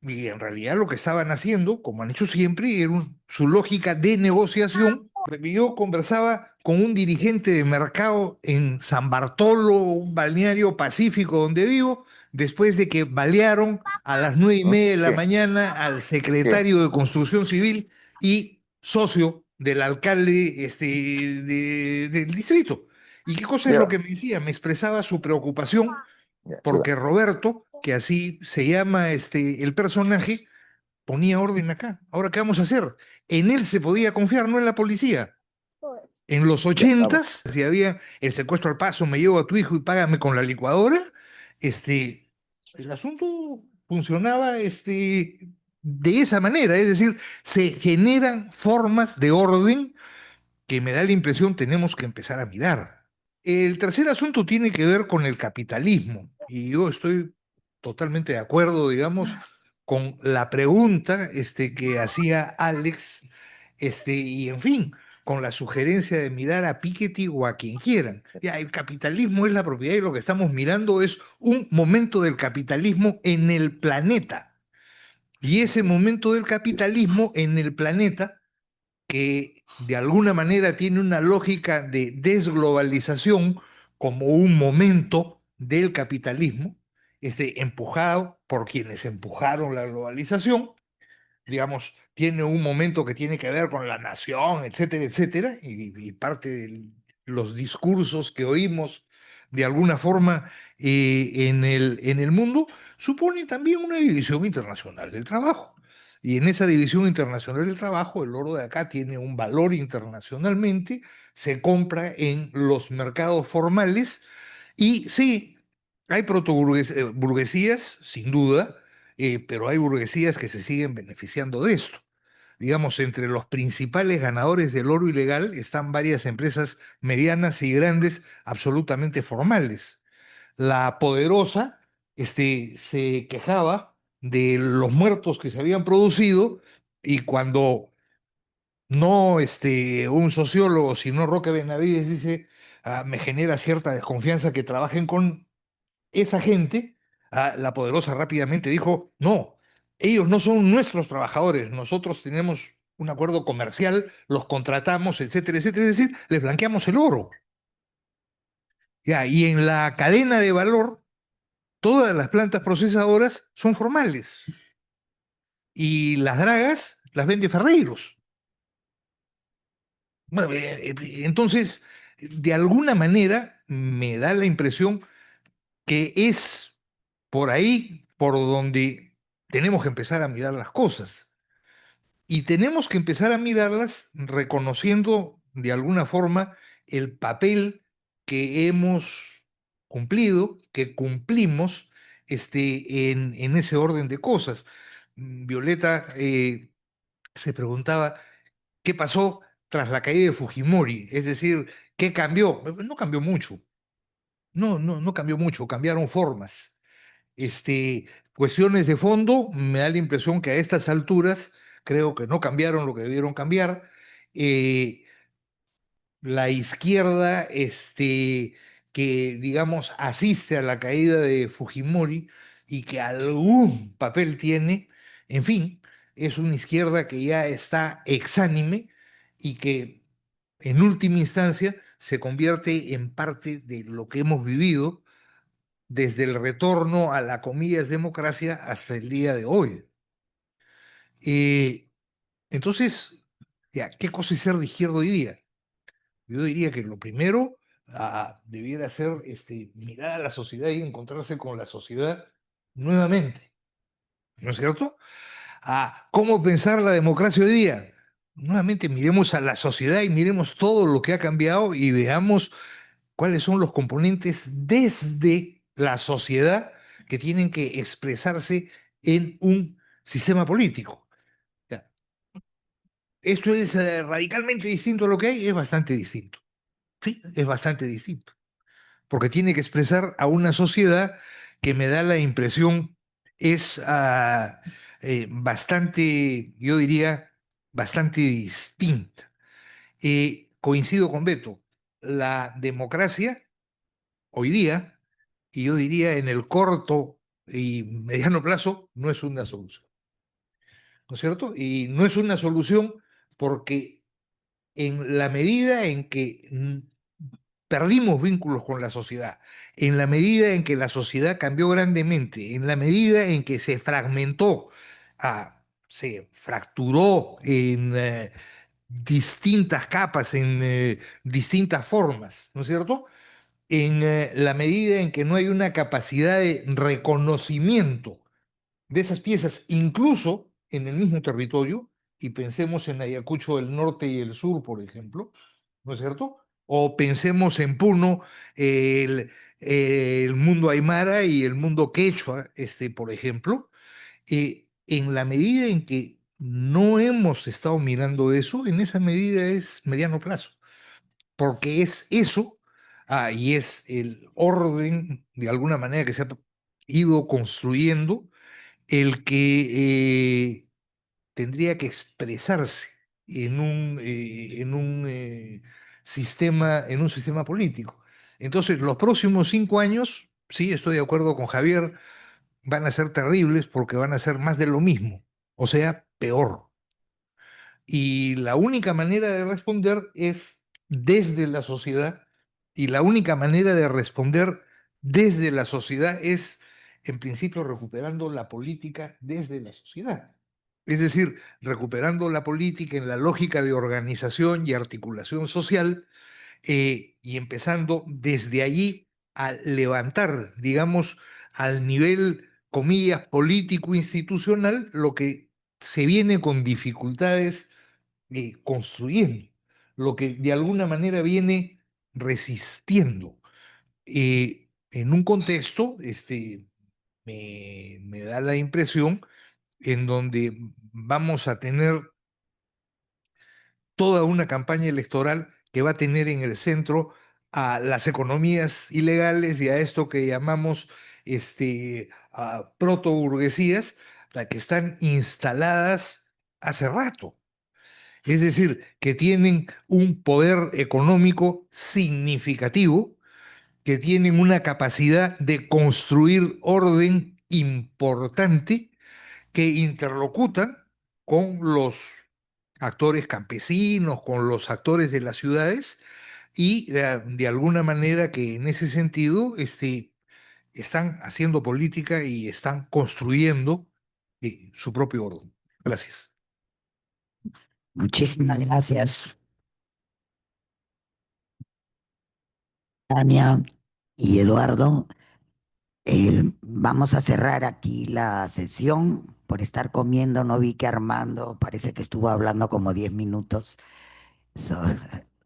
y en realidad lo que estaban haciendo, como han hecho siempre, era su lógica de negociación. Yo conversaba con un dirigente de mercado en San Bartolo, un balneario pacífico donde vivo, después de que balearon a las 9:30 de la mañana al secretario de Construcción Civil y socio del alcalde del distrito. ¿Y qué cosa es lo que me decía? Me expresaba su preocupación porque Roberto, que así se llama el personaje, ponía orden acá. Ahora, ¿qué vamos a hacer? En él se podía confiar, no en la policía. En los 80s, si había el secuestro al paso, me llevo a tu hijo y págame con la licuadora, el asunto funcionaba de esa manera, es decir, se generan formas de orden que me da la impresión tenemos que empezar a mirar. El tercer asunto tiene que ver con el capitalismo, y yo estoy totalmente de acuerdo, digamos, con la pregunta que hacía Alex, y en fin, con la sugerencia de mirar a Piketty o a quien quieran. Ya, el capitalismo es la propiedad y lo que estamos mirando es un momento del capitalismo en el planeta. Y ese momento del capitalismo en el planeta, que de alguna manera tiene una lógica de desglobalización como un momento del capitalismo, empujado por quienes empujaron la globalización, digamos, tiene un momento que tiene que ver con la nación, etcétera, etcétera, y parte de los discursos que oímos de alguna forma en el mundo, supone también una división internacional del trabajo. Y en esa división internacional del trabajo, el oro de acá tiene un valor internacionalmente, se compra en los mercados formales y sí, hay protoburguesías, sin duda, pero hay burguesías que se siguen beneficiando de esto. Digamos, entre los principales ganadores del oro ilegal están varias empresas medianas y grandes absolutamente formales. La Poderosa se quejaba de los muertos que se habían producido y cuando no un sociólogo, sino Roque Benavides dice, me genera cierta desconfianza que trabajen con esa gente, La Poderosa rápidamente dijo, no, ellos no son nuestros trabajadores, nosotros tenemos un acuerdo comercial, los contratamos, etcétera, etcétera, es decir, les blanqueamos el oro. Ya, y en la cadena de valor, todas las plantas procesadoras son formales. Y las dragas las vende Ferreiros. Bueno, entonces, de alguna manera, me da la impresión que es por ahí por donde tenemos que empezar a mirar las cosas. Y tenemos que empezar a mirarlas reconociendo de alguna forma el papel que hemos cumplido, que cumplimos en ese orden de cosas. Violeta se preguntaba qué pasó tras la caída de Fujimori, es decir, qué cambió. No cambió mucho, no cambió mucho, cambiaron formas. Cuestiones de fondo, me da la impresión que a estas alturas creo que no cambiaron lo que debieron cambiar. La izquierda, que digamos asiste a la caída de Fujimori y que algún papel tiene, en fin, es una izquierda que ya está exánime y que en última instancia se convierte en parte de lo que hemos vivido desde el retorno a la comillas democracia hasta el día de hoy. Entonces, ya, ¿qué cosa es ser de izquierda hoy día? Yo diría que lo primero debiera ser mirar a la sociedad y encontrarse con la sociedad nuevamente, ¿no es cierto? ¿Cómo pensar la democracia hoy día? Nuevamente miremos a la sociedad y miremos todo lo que ha cambiado y veamos cuáles son los componentes desde la sociedad que tienen que expresarse en un sistema político. Ya. ¿Esto es radicalmente distinto a lo que hay? Es bastante distinto. Sí, es bastante distinto. Porque tiene que expresar a una sociedad que me da la impresión es bastante, yo diría, bastante distinta. Coincido con Beto, la democracia hoy día, y yo diría en el corto y mediano plazo, no es una solución. ¿No es cierto? Y no es una solución porque en la medida en que perdimos vínculos con la sociedad, en la medida en que la sociedad cambió grandemente, en la medida en que se fragmentó, se fracturó en distintas capas, en distintas formas, ¿no es cierto? En la medida en que no hay una capacidad de reconocimiento de esas piezas, incluso en el mismo territorio, y pensemos en Ayacucho del norte y el sur, por ejemplo, ¿no es cierto? O pensemos en Puno, el mundo aymara y el mundo quechua, por ejemplo. En la medida en que no hemos estado mirando eso, en esa medida es mediano plazo, porque es eso, y es el orden, de alguna manera, que se ha ido construyendo, el que tendría que expresarse en un sistema político. Entonces, los próximos 5 años, sí, estoy de acuerdo con Javier, van a ser terribles porque van a ser más de lo mismo, o sea, peor. Y la única manera de responder es desde la sociedad, y la única manera de responder desde la sociedad es, en principio, recuperando la política desde la sociedad. Es decir, recuperando la política en la lógica de organización y articulación social, y empezando desde allí a levantar, digamos, al nivel, comillas, político-institucional, lo que se viene con dificultades construyendo, lo que de alguna manera viene resistiendo. En un contexto, me da la impresión en donde vamos a tener toda una campaña electoral que va a tener en el centro a las economías ilegales y a esto que llamamos a protoburguesías, que están instaladas hace rato. Es decir, que tienen un poder económico significativo, que tienen una capacidad de construir orden importante, que interlocutan con los actores campesinos, con los actores de las ciudades, y de alguna manera que en ese sentido están haciendo política y están construyendo su propio orden. Gracias. Muchísimas gracias, Tania y Eduardo. Vamos a cerrar aquí la sesión. Por estar comiendo, no vi que Armando parece que estuvo hablando como 10 minutos. So,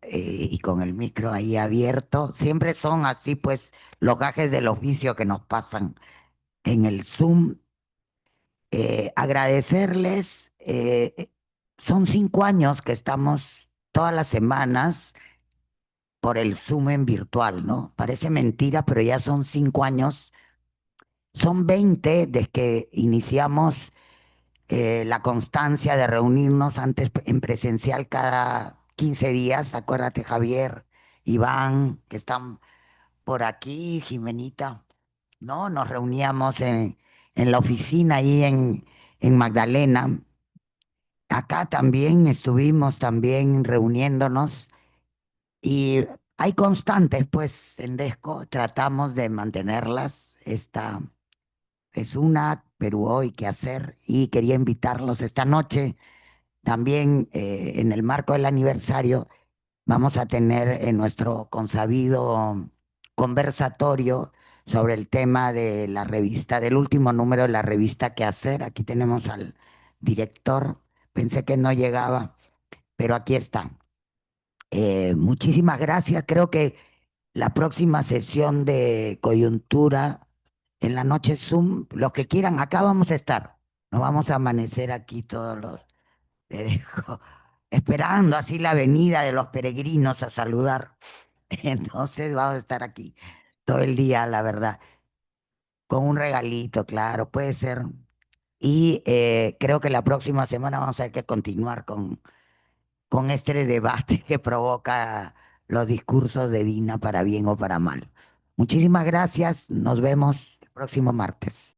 y con el micro ahí abierto. Siempre son así, pues, los gajes del oficio que nos pasan en el Zoom. Agradecerles. Son 5 años que estamos todas las semanas por el Zoom en virtual, ¿no? Parece mentira, pero ya son 5 años. Son 20 desde que iniciamos la constancia de reunirnos antes en presencial cada 15 días. Acuérdate, Javier, Iván, que están por aquí, Jimenita, ¿no? Nos reuníamos en la oficina ahí en Magdalena. Acá también estuvimos también reuniéndonos y hay constantes, pues, en Desco, tratamos de mantenerlas. Esta es una, Perú Hoy, qué hacer, y quería invitarlos esta noche. También en el marco del aniversario vamos a tener en nuestro consabido conversatorio sobre el tema de la revista, del último número de la revista Qué hacer. Aquí tenemos al director, pensé que no llegaba, pero aquí está. Muchísimas gracias. Creo que la próxima sesión de coyuntura en la noche Zoom, los que quieran, acá vamos a estar. Nos vamos a amanecer aquí todos los, te dejo, esperando así la venida de los peregrinos a saludar. Entonces vamos a estar aquí todo el día, la verdad, con un regalito, claro, puede ser. Y creo que la próxima semana vamos a tener que continuar con este debate que provoca los discursos de Dina para bien o para mal. Muchísimas gracias. Nos vemos el próximo martes.